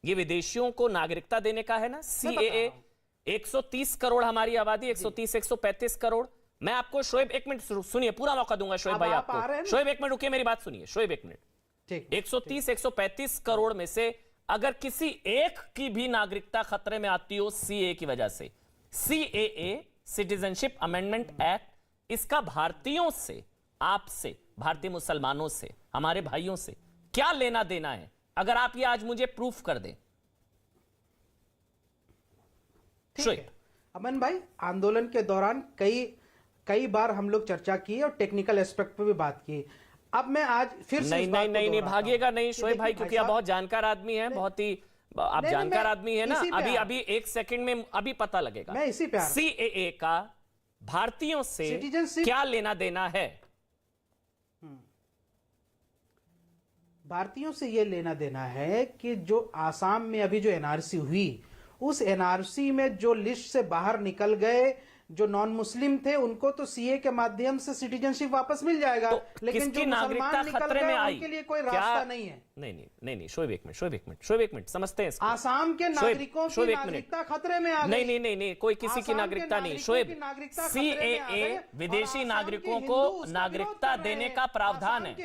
ये विदेशियों को नागरिकता देने का है ना। सीएए 130 करोड़ हमारी आबादी, 130 135 करोड़। मैं आपको शोएब एक मिनट सुनिए, पूरा मौका दूंगा शोएब भाई आपको। शोएब एक मिनट रुकिए, मेरी बात सुनिए शोएब एक मिनट। 130 135 करोड़ में से अगर किसी एक की भी नागरिकता खतरे में आती हो सीए की वजह से, सीएए सिटीजनशिप अमेंडमेंट एक्ट, इसका भारतीयों से, आपसे, भारतीय मुसलमानों से, हमारे भाइयों से क्या लेना देना है? अगर आप ये आज मुझे प्रूफ कर दें। अमन भाई, आंदोलन के दौरान कई बार हम लोग चर्चा की और टेक्निकल एस्पेक्ट पे भी बात की। अब मैं आज फिर से नहीं भागिएगा नहीं शोएब भाई, क्योंकि आप बहुत जानकार आदमी हैं, बहुत ही आप जानकार आदमी है ना। अभी एक सेकंड में अभी पता लगेगा। मैं इसी पे सीएए का भारतीयों से क्या लेना देना है? भारतीयों से यह लेना देना है कि जो आसाम में अभी जो एनआरसी हुई, उस एनआरसी में जो लिस्ट से बाहर निकल गए जो नॉन मुस्लिम थे, उनको तो सीए के माध्यम से सिटीजनशिप वापस मिल जाएगा। तो लेकिन जो नागरिकता खतरे में आई, उनके लिए कोई रास्ता नहीं है। नहीं शोएब एक मिनट समझते हैं इसको। आसाम के नागरिकों की नागरिकता खतरे में आ गई। नहीं कोई किसी की नागरिकता नहीं शोएब। सीएए विदेशी नागरिकों को नागरिकता देने का प्रावधान है,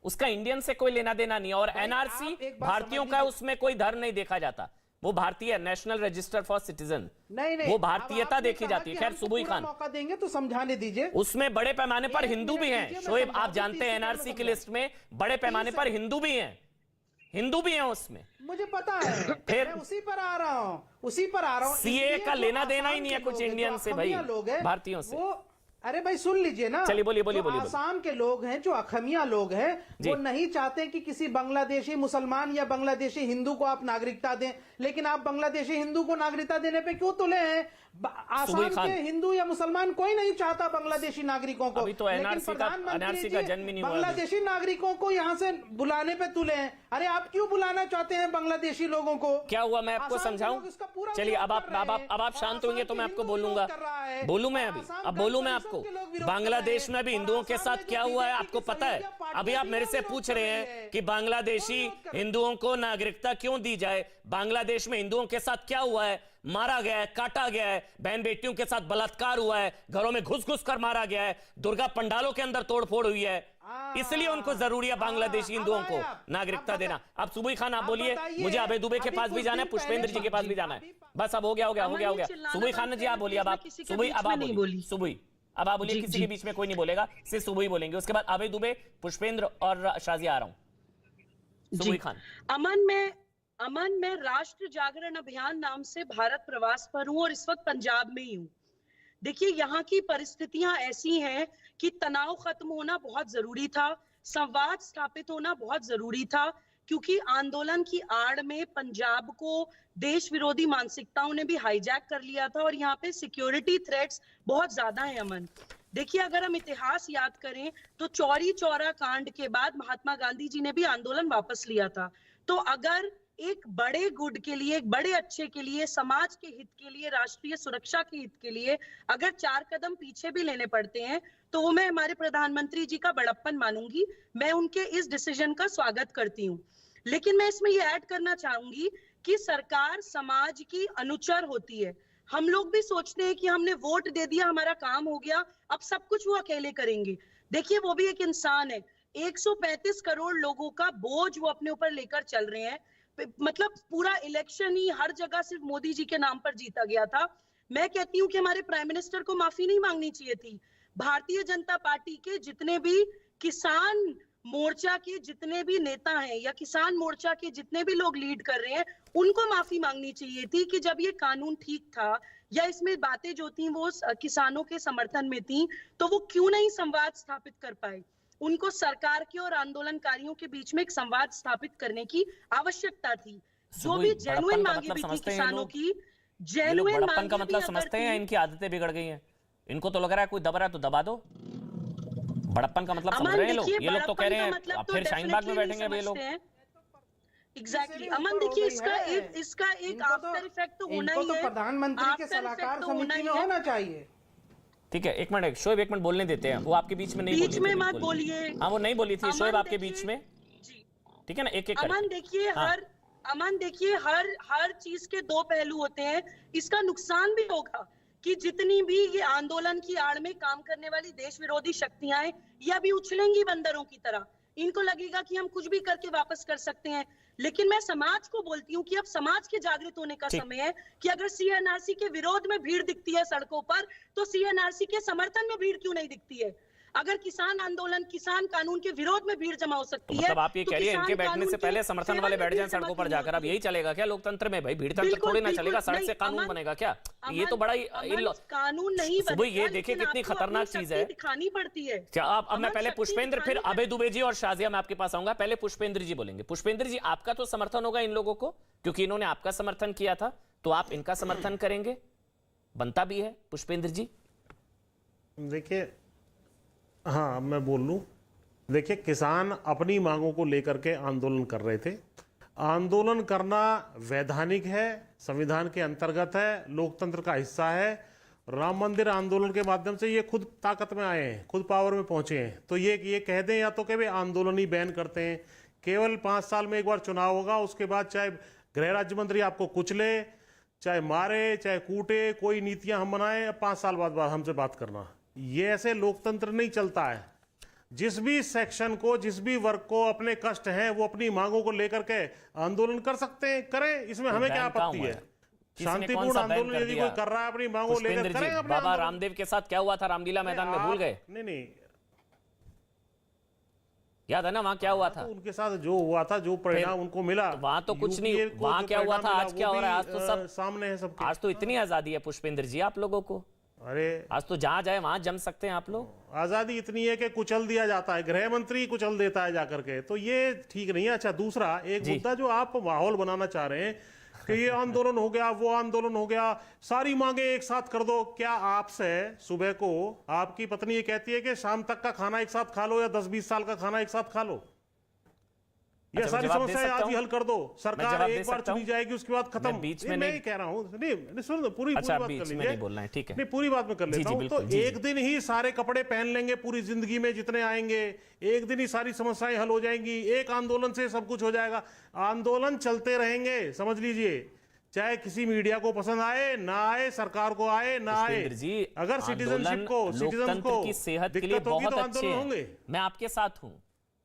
उसका इंडियन से कोई लेना देना नहीं। और एनआरसी भारतीयों का, उसमें कोई धर्म नहीं देखा जाता, वो भारतीय नेशनल रजिस्टर फॉर सिटीजन, नहीं वो भारतीयता देखी जाती है। खैर सुबुई खान, मौका देंगे तो समझाने दीजिए। उसमें बड़े पैमाने पर हिंदू भी हैं शोएब, आप जानते हैं एनआरसी की लिस्ट में बड़े पैमाने पर हिंदू भी हैं उसमें, मुझे पता है। फिर उसी पर आ रहा हूं। सीए का लेना देना ही नहीं है कुछ इंडियन से भाई, भारतीयों से। अरे भाई सुन लीजिए ना, चलिए, बोलिए, बोलिए, जो बोलिए। आसाम के लोग हैं, जो अखमिया लोग हैं, जी। वो नहीं चाहते कि किसी बांग्लादेशी मुसलमान या बांग्लादेशी हिंदू को आप नागरिकता दें, लेकिन आप बांग्लादेशी हिंदू को नागरिकता देने पे क्यों तुले हैं? आसाम खान। के हिंदू या मुसलमान कोई नहीं चाहता बांग्लादेशी नागरिकों को, अभी तो लेकिन NRC का प्रधानमंत्री जी जन्म ही नहीं हुआ अभी। बांग्लादेशी नागरिकों को यहाँ से बुलाने पे तुले हैं। अरे आप क्यों बुलाना चाहते हैं बांग्लादेशी लोगों को? क्या हुआ, मैं आपको आसाम के समझाऊं? लोग इसका पूरा चलिए, अब विरोध आप कर रहे हैं। अब आप शांत होंगे तो मैं आसाम आपको के बोलूंगा। हिंदू विरोध कर रहा है। बोलूं मैं अभी, आसाम अब बोलूं मैं गण परिषद आपको, के लोग विरोध कर बांग्लादेश रहे में हैं। भी हिंदुओं के और साथ आसाम क्या में जो हुआ है बीजेपी आपको की पता है? सहयोगी पार्टी अभी आप है, मेरे वो से विरोध पूछ कर रहे रही हैं है। कि बांग्लादेशी वो विरोध कर रही है। हिंदुओं को नागरिकता क्यों दी जाए? बांग्लादेश में हिंदुओं के साथ क्या हुआ है? मारा गया है, काटा गया है, बहन बेटियों के साथ बलात्कार हुआ है, घरों में घुस घुस कर मारा गया है, दुर्गा पंडालों के अंदर तोड़फोड़ हुई है, इसलिए उनको जरूरी है बांग्लादेशी हिंदुओं को नागरिकता देना। अब सुबई खान आप बोलिए, मुझे अभय दुबे के पास भी जाना है, पुष्पेंद्र जी के पास भी जाना है, बस अब हो गया, हो गया, हो गया, हो गया। सुबई खान जी आप बोलिए, अब आप सुबई, अब आप बोलिए, सुबई अब आप बोलिए, किसी के बीच में कोई नहीं बोलेगा, सिर्फ सुबई बोलेंगे, उसके बाद अभय दुबे, पुष्पेंद्र और शाजिया आ रहा हूं। सुबई खान। अमन, मैं राष्ट्र जागरण अभियान नाम से भारत प्रवास पर हूं और इस वक्त पंजाब में ही हूं। देखिए, यहाँ की परिस्थितियां ऐसी हैं कि तनाव खत्म होना बहुत जरूरी था, संवाद स्थापित होना बहुत जरूरी था, क्योंकि आंदोलन की आड़ में पंजाब को देश विरोधी मानसिकताओं ने भी हाईजैक कर लिया था और यहाँ पे सिक्योरिटी थ्रेट्स बहुत ज्यादा हैं। अमन, देखिए, अगर हम इतिहास याद करें तो चौरी चौरा कांड के बाद महात्मा गांधी जी ने भी आंदोलन वापस लिया था। तो अगर एक बड़े गुड के लिए, एक बड़े अच्छे के लिए, समाज के हित के लिए, राष्ट्रीय सुरक्षा के हित के लिए अगर 4 कदम पीछे भी लेने पड़ते हैं तो वो मैं हमारे प्रधानमंत्री जी का बड़प्पन मानूंगी। मैं उनके इस डिसीजन का स्वागत करती हूँ, लेकिन मैं इसमें ये ऐड करना चाहूंगी कि सरकार समाज की अनुचर होती है। हम लोग भी सोचते हैं कि हमने वोट दे दिया, हमारा काम हो गया, अब सब कुछ वो अकेले करेंगे। देखिए, वो भी एक इंसान है, 135 करोड़ लोगों का बोझ वो अपने ऊपर लेकर चल रहे हैं। मतलब पूरा इलेक्शन ही हर जगह सिर्फ मोदी जी के नाम पर जीता गया था। मैं कहती हूँ कि हमारे प्राइम मिनिस्टर को माफी नहीं मांगनी चाहिए थी। भारतीय जनता पार्टी के जितने भी किसान मोर्चा के जितने भी नेता हैं या किसान मोर्चा के जितने भी लोग लीड कर रहे हैं, उनको माफी मांगनी चाहिए थी कि जब ये कानून ठीक था या इसमें बातें जो थी वो किसानों के समर्थन में थी, तो वो क्यों नहीं संवाद स्थापित कर पाए। उनको सरकार के और आंदोलनकारियों के बीच में एक संवाद स्थापित करने की आवश्यकता थी। जो भी जेन्युइन मांगे भी थी किसानों की, जेन्युइन बड़प्पन का मतलब समझते हैं, इनकी आदतें बिगड़ गई हैं, इनको तो लग रहा है कोई दबा रहा है तो दबा दो। बड़प्पन का मतलब समझ रहे हैं लोग, ये लोग तो कह रहे हैं अब फिर शाहीन बाग में बैठेंगे ये लोग। एग्जैक्टली अमन, देखिए इसका एक आफ्टर इफेक्ट तो होना ही है, प्रधानमंत्री के सलाहकार समिति में होना चाहिए। ठीक है, एक मिनट, शोएब एक मिनट बोलने देते हैं, वो आपके बीच में नहीं बोली थी, बीच में मत बोलिए। हाँ, वो नहीं बोली थी शोएब आपके बीच में, ठीक है ना, एक एक अमन देखिए, हर चीज के 2 पहलू होते हैं। इसका नुकसान भी होगा कि जितनी भी ये आंदोलन की आड़ में काम करने वाली देश विरोधी शक्तियां हैं, ये अभी उछलेंगी बंदरों की तरह। इनको लगेगा कि हम कुछ भी करके वापस कर सकते हैं। लेकिन मैं समाज को बोलती हूँ कि अब समाज के जागृत होने का समय है कि अगर सीएनआरसी के विरोध में भीड़ दिखती है सड़कों पर, तो सीएनआरसी के समर्थन में भीड़ क्यों नहीं दिखती है? अगर किसान आंदोलन, किसान कानून के विरोध में भीड़ जमा हो सकती है, मतलब आप ये कह रही है इनके बैठने से पहले समर्थन वाले बैठ जाएं सड़कों पर जाकर? अब यही चलेगा क्या लोकतंत्र में? भाई, भीड़ तंत्र थोड़ी ना चलेगा, सड़क से कानून बनेगा क्या? ये तो बड़ा ही कानून नहीं सुबह, ये देखिए कितनी खतरनाक चीज है, दिखानी पड़ती है। क्या आप, अब मैं पहले पुष्पेंद्र, फिर अभय दुबे जी और शाजिया मैं आपके पास आऊंगा, पहले पुष्पेंद्र जी बोलेंगे। पुष्पेंद्र जी, आपका तो समर्थन होगा इन लोगों को, क्योंकि इन्होंने आपका समर्थन किया था, तो आप इनका समर्थन करेंगे, बनता भी है। पुष्पेंद्र जी देखिए, हाँ मैं बोल लूँ, देखिए, किसान अपनी मांगों को लेकर के आंदोलन कर रहे थे। आंदोलन करना वैधानिक है, संविधान के अंतर्गत है, लोकतंत्र का हिस्सा है। राम मंदिर आंदोलन के माध्यम से ये खुद ताकत में आए हैं, खुद पावर में पहुंचे हैं, तो ये कह दें या तो कि वे आंदोलन ही बैन करते हैं। केवल 5 साल में एक बार चुनाव होगा, उसके बाद चाहे गृह राज्य मंत्री आपको कुचले, चाहे मारे, चाहे कूटे, कोई नीतियां हम बनाए, 5 साल बाद हमसे बात करना, ये ऐसे लोकतंत्र नहीं चलता है। जिस भी सेक्शन को, जिस भी वर्ग को अपने कष्ट हैं, वो अपनी मांगों को लेकर के आंदोलन कर सकते हैं, करें, इसमें हमें क्या आपत्ति है? शांतिपूर्ण आंदोलन यदि कोई कर रहा है अपनी मांगों लेकर, करें। बाबा रामदेव के साथ क्या हुआ था रामलीला मैदान में, भूल गए? नहीं, याद है ना वहां क्या हुआ था? उनके साथ जो हुआ था, जो परिणाम उनको मिला, तो वहां तो कुछ नहीं, वहां क्या हुआ था, आज क्या हो रहा है? आज तो सब सामने है सबके। आज तो इतनी आजादी है पुष्पेंद्र जी आप लोगों को, अरे आज तो जहां जाए वहां जम सकते हैं आप लोग। आजादी इतनी है कि कुचल दिया जाता है, गृह मंत्री कुचल देता है जाकर के, तो ये ठीक नहीं है। अच्छा, दूसरा एक मुद्दा जो आप माहौल बनाना चाह रहे हैं कि ये आंदोलन हो गया, वो आंदोलन हो गया, सारी मांगे एक साथ कर दो। क्या आपसे सुबह को आपकी पत्नी ये कहती है कि शाम तक का खाना एक साथ खा लो या 10-20 साल का खाना एक साथ खा लो? ये अच्छा, सारी मैं जवाब दे समस्याएं सकता आज ही हूं? हल कर दो। मैं सरकार जवाब दे एक बार सकता चुनी हूं? जाएगी, उसके बाद खत्म। मैं बीच में मैं नहीं- कह रहा हूँ, नहीं सुन, पूरी अच्छा, बात बीच कर में लीजिए। नहीं बोलना है, ठीक है। नहीं, पूरी बात में कर जी, लेता जी, हूँ। तो बिल्कुल, जी, एक दिन ही सारे कपड़े पहन लेंगे पूरी जिंदगी में जितने आएंगे, एक दिन ही सारी समस्याएं हल हो जाएंगी, एक आंदोलन से सब कुछ हो जाएगा? आंदोलन चलते रहेंगे, समझ लीजिए, चाहे किसी मीडिया को पसंद आए ना आए, सरकार को आए ना आए। पुष्पेंद्र जी, अगर सिटीजनशिप को, सिटीजन लोकतंत्र को की सेहत के लिए दिक्कत होगी बहुत तो अच्छे आंदोलन होंगे। हैं। मैं आपके साथ हूं,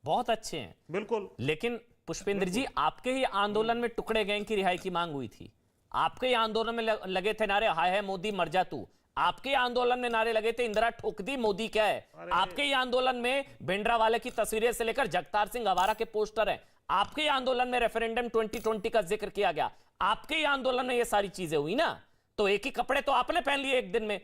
बहुत अच्छे हैं, बिल्कुल। लेकिन पुष्पेंद्र जी, आपके ही आंदोलन में टुकड़े गैंग की रिहाई की मांग हुई थी। आपके ही आंदोलन में लगे थे नारे, हाय हाय मोदी मर जा तू। आपके ही आंदोलन में नारे लगे थे, इंदिरा ठोक दी, मोदी क्या है। आपके ही आंदोलन में भिंडरावाले की तस्वीरें से लेकर जगतार सिंह आवारा के पोस्टर हैं। आपके ही आंदोलन में रेफरेंडम 2020 का जिक्र किया गया। आपके ही आंदोलन में ये सारी चीजें हुई ना, तो एक ही कपड़े तो आपने पहन लिए एक दिन में।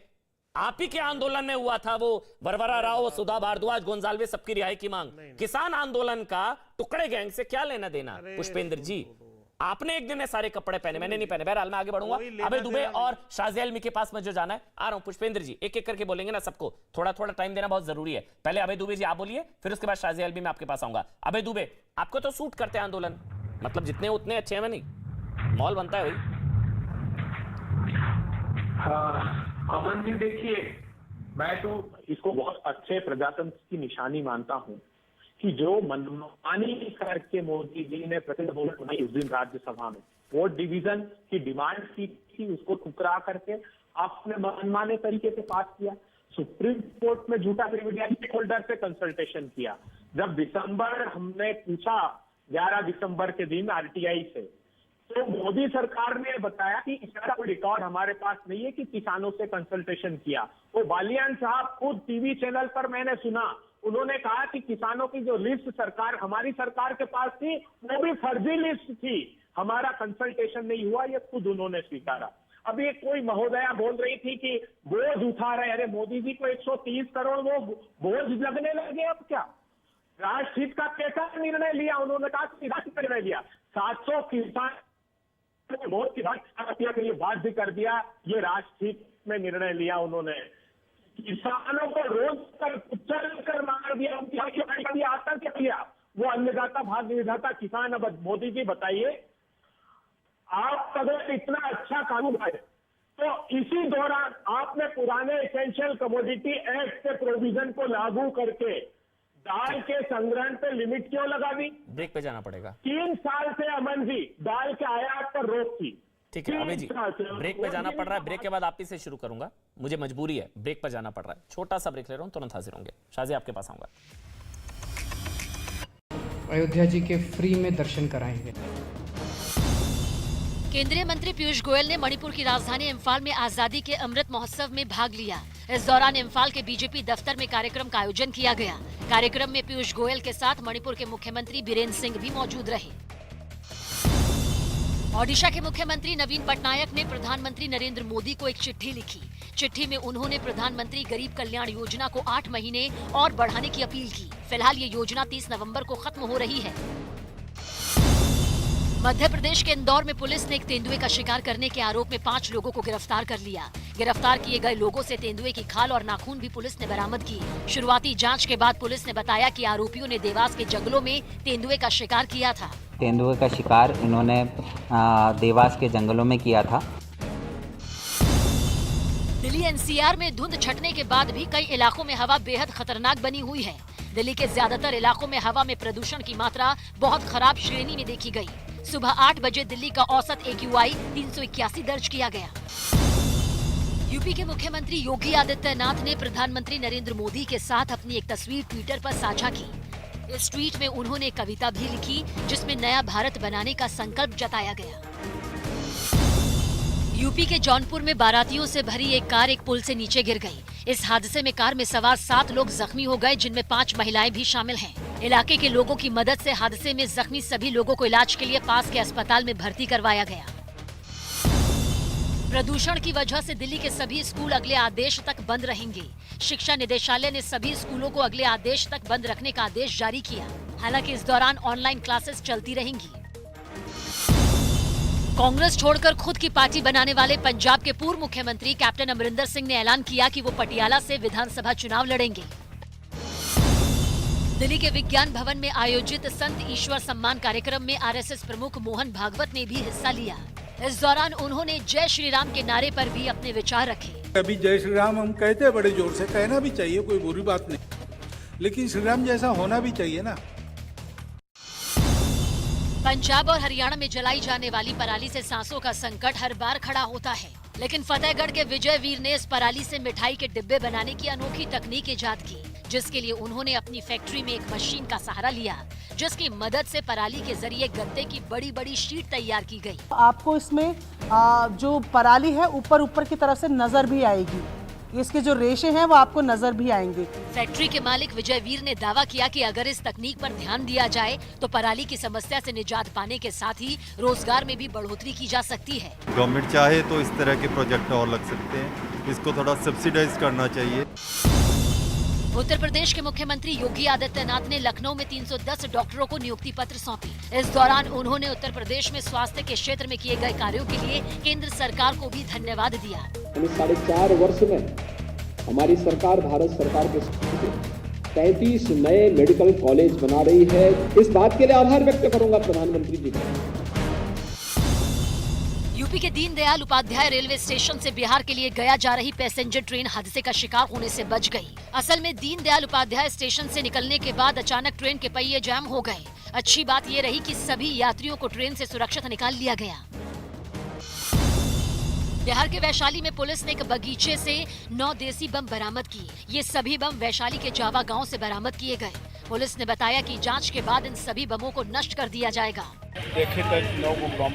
आप ही के आंदोलन में हुआ था वो वरवरा राव, सुधा भारद्वाज, गोंजाल्वे, सबकी रिहाई की मांग। किसान आंदोलन का टुकड़े गैंग से क्या लेना देना पुष्पेंद्र जी? आपने एक दिन में सारे कपड़े पहने, मैंने नहीं पहने। बहरहाल मैं आगे बढ़ूंगा। अबे दुबे और शाज़िया आलमी के पास मुझे जाना है, आ रहा हूं। पुष्पेंद्र जी एक एक करके बोलेंगे ना सबको, थोड़ा थोड़ा टाइम देना बहुत जरूरी है। पहले अबे दुबे जी आप बोलिए, फिर उसके बाद शाज़िया आलमी मैं आपके पास आऊंगा। अबे दुबे, आपको तो सूट करते हैं आंदोलन, मतलब जितने उतने अच्छे हैं, नहीं मॉल बनता है भाई। अमन जी देखिए, मैं तो इसको बहुत अच्छे प्रजातंत्र की निशानी मानता हूं कि जो मनमानी करके मोदी जी ने प्रतिबंध बनाई उस दिन राज्यसभा में, वोट डिवीजन की डिमांड की थी, उसको ठुकरा करके आपने मनमाने तरीके से पास किया। सुप्रीम कोर्ट में झूठा स्टेक होल्डर से कंसल्टेशन किया। जब दिसंबर हमने पूछा 11 दिसंबर के दिन आरटीआई से, तो मोदी सरकार ने बताया कि इसका कोई रिकॉर्ड हमारे पास नहीं है कि किसानों से कंसल्टेशन किया। वो बालियान साहब खुद टीवी चैनल पर मैंने सुना, उन्होंने कहा कि किसानों की जो लिस्ट सरकार, हमारी सरकार के पास थी, वो भी फर्जी लिस्ट थी, हमारा कंसल्टेशन नहीं हुआ, ये खुद उन्होंने स्वीकारा। अब ये कोई महोदया बोल रही थी कि बोझ उठा रहे, अरे मोदी जी को 130 करोड़ वो बोझ लगने लगे। अब क्या राष्ट्रहित का कैसा निर्णय लिया? उन्होंने कहा कि राष्ट्र निर्णय लिया, 700 किसान वोट की हत्या के लिए बाध्य कर दिया, ये राष्ट्रहित में निर्णय लिया उन्होंने। किसानों को रोज कर कुचल कर मार दिया, उनकी हत्या कर दिया, आतंक किया। वो अन्नदाता भाग विधाता किसान। अब मोदी जी बताइए, आप अगर इतना अच्छा कानून है तो इसी दौरान आपने पुराने एसेंशियल कमोडिटी एक्ट के प्रोविजन को लागू करके दाल के संग्रहण पे लिमिट क्यों लगा दी? ब्रेक पे जाना पड़ेगा। 3 साल से अमन जी दाल के आयात पर रोक थी। ठीक है अबे जी, ब्रेक पे जाना पड़ रहा है। ब्रेक के बाद आप ही से शुरू करूंगा, मुझे मजबूरी है, ब्रेक पर जाना पड़ रहा है। छोटा सा ब्रेक ले रहा हूं, तुरंत हाजिर होंगे। शाज़िया आपके पास आऊंगा। अयोध्या जी के फ्री में दर्शन कराएंगे। केंद्रीय मंत्री पीयूष गोयल ने मणिपुर की राजधानी इम्फाल में आजादी के अमृत महोत्सव में भाग लिया। इस दौरान इम्फाल के बीजेपी दफ्तर में कार्यक्रम का आयोजन किया गया। कार्यक्रम में पीयूष गोयल के साथ मणिपुर के मुख्यमंत्री बीरेन सिंह भी मौजूद रहे। ओडिशा के मुख्यमंत्री नवीन पटनायक ने प्रधानमंत्री नरेंद्र मोदी को एक चिट्ठी लिखी। चिट्ठी में उन्होंने प्रधानमंत्री गरीब कल्याण योजना को 8 महीने और बढ़ाने की अपील की। फिलहाल ये योजना 30 नवंबर को खत्म हो रही है। मध्य प्रदेश के इंदौर में पुलिस ने एक तेंदुए का शिकार करने के आरोप में 5 लोगों को गिरफ्तार कर लिया। गिरफ्तार किए गए लोगों से तेंदुए की खाल और नाखून भी पुलिस ने बरामद की। शुरुआती जांच के बाद पुलिस ने बताया कि आरोपियों ने देवास के जंगलों में तेंदुए का शिकार किया था। तेंदुए का शिकार इन्होंने देवास के जंगलों में किया था। दिल्ली एनसीआर में धुंध छटने के बाद भी कई इलाकों में हवा बेहद खतरनाक बनी हुई है। दिल्ली के ज्यादातर इलाकों में हवा में प्रदूषण की मात्रा बहुत खराब श्रेणी में देखी गई। सुबह 8 बजे दिल्ली का औसत AQI 381 दर्ज किया गया। यूपी के मुख्यमंत्री योगी आदित्यनाथ ने प्रधानमंत्री नरेंद्र मोदी के साथ अपनी एक तस्वीर ट्विटर पर साझा की। इस ट्वीट में उन्होंने कविता भी लिखी जिसमें नया भारत बनाने का संकल्प जताया गया। यूपी के जौनपुर में बारातियों से भरी एक कार एक पुल से नीचे गिर गई। इस हादसे में कार में सवार 7 लोग जख्मी हो गए, जिनमें 5 महिलाएं भी शामिल हैं। इलाके के लोगों की मदद से हादसे में जख्मी सभी लोगों को इलाज के लिए पास के अस्पताल में भर्ती करवाया गया। प्रदूषण की वजह से दिल्ली के सभी स्कूल अगले आदेश तक बंद रहेंगे। शिक्षा निदेशालय ने सभी स्कूलों को अगले आदेश तक बंद रखने का आदेश जारी किया। हालांकि इस दौरान ऑनलाइन क्लासेस चलती रहेंगी। कांग्रेस छोड़कर खुद की पार्टी बनाने वाले पंजाब के पूर्व मुख्यमंत्री कैप्टन अमरिंदर सिंह ने ऐलान किया कि वो पटियाला से विधानसभा चुनाव लड़ेंगे। दिल्ली के विज्ञान भवन में आयोजित संत ईश्वर सम्मान कार्यक्रम में आरएसएस प्रमुख मोहन भागवत ने भी हिस्सा लिया। इस दौरान उन्होंने जय श्री राम के नारे पर भी अपने विचार रखे। अभी जय श्री राम हम कहते हैं बड़े जोर से, कहना भी चाहिए, कोई बुरी बात नहीं, लेकिन श्री राम जैसा होना भी चाहिए ना। पंजाब और हरियाणा में जलाई जाने वाली पराली से सांसों का संकट हर बार खड़ा होता है, लेकिन फतेहगढ़ के विजय वीर ने इस पराली से मिठाई के डिब्बे बनाने की अनोखी तकनीक इजाद की, जिसके लिए उन्होंने अपनी फैक्ट्री में एक मशीन का सहारा लिया, जिसकी मदद से पराली के जरिए गत्ते की बड़ी बड़ी शीट तैयार की गई। आपको इसमें जो पराली है ऊपर की तरफ से नजर भी आएगी, इसके जो रेशे हैं वो आपको नजर भी आएंगे। फैक्ट्री के मालिक विजय वीर ने दावा किया कि अगर इस तकनीक पर ध्यान दिया जाए तो पराली की समस्या से निजात पाने के साथ ही रोजगार में भी बढ़ोतरी की जा सकती है। गवर्नमेंट चाहे तो इस तरह के प्रोजेक्ट और लग सकते हैं, इसको थोड़ा सब्सिडाइज करना चाहिए। उत्तर प्रदेश के मुख्यमंत्री योगी आदित्यनाथ ने लखनऊ में 310 डॉक्टरों को नियुक्ति पत्र सौंपी। इस दौरान उन्होंने उत्तर प्रदेश में स्वास्थ्य के क्षेत्र में किए गए कार्यों के लिए केंद्र सरकार को भी धन्यवाद दिया। 4.5 वर्ष में हमारी सरकार, भारत सरकार के 33 नए मेडिकल कॉलेज बना रही है। इस बात के लिए आभार व्यक्त करूंगा प्रधानमंत्री जी का। यूपी के दीनदयाल उपाध्याय रेलवे स्टेशन से बिहार के लिए गया जा रही पैसेंजर ट्रेन हादसे का शिकार होने से बच गई। असल में दीनदयाल उपाध्याय स्टेशन से निकलने के बाद अचानक ट्रेन के पहिए जाम हो गए। अच्छी बात ये रही कि सभी यात्रियों को ट्रेन से सुरक्षित निकाल लिया गया। बिहार के वैशाली में पुलिस ने एक बगीचे से 9 देसी बम बरामद किए। ये सभी बम वैशाली के जावा गांव से बरामद किए गए। पुलिस ने बताया कि जांच के बाद इन सभी बमों को नष्ट कर दिया जाएगा। देखे तो 9 बम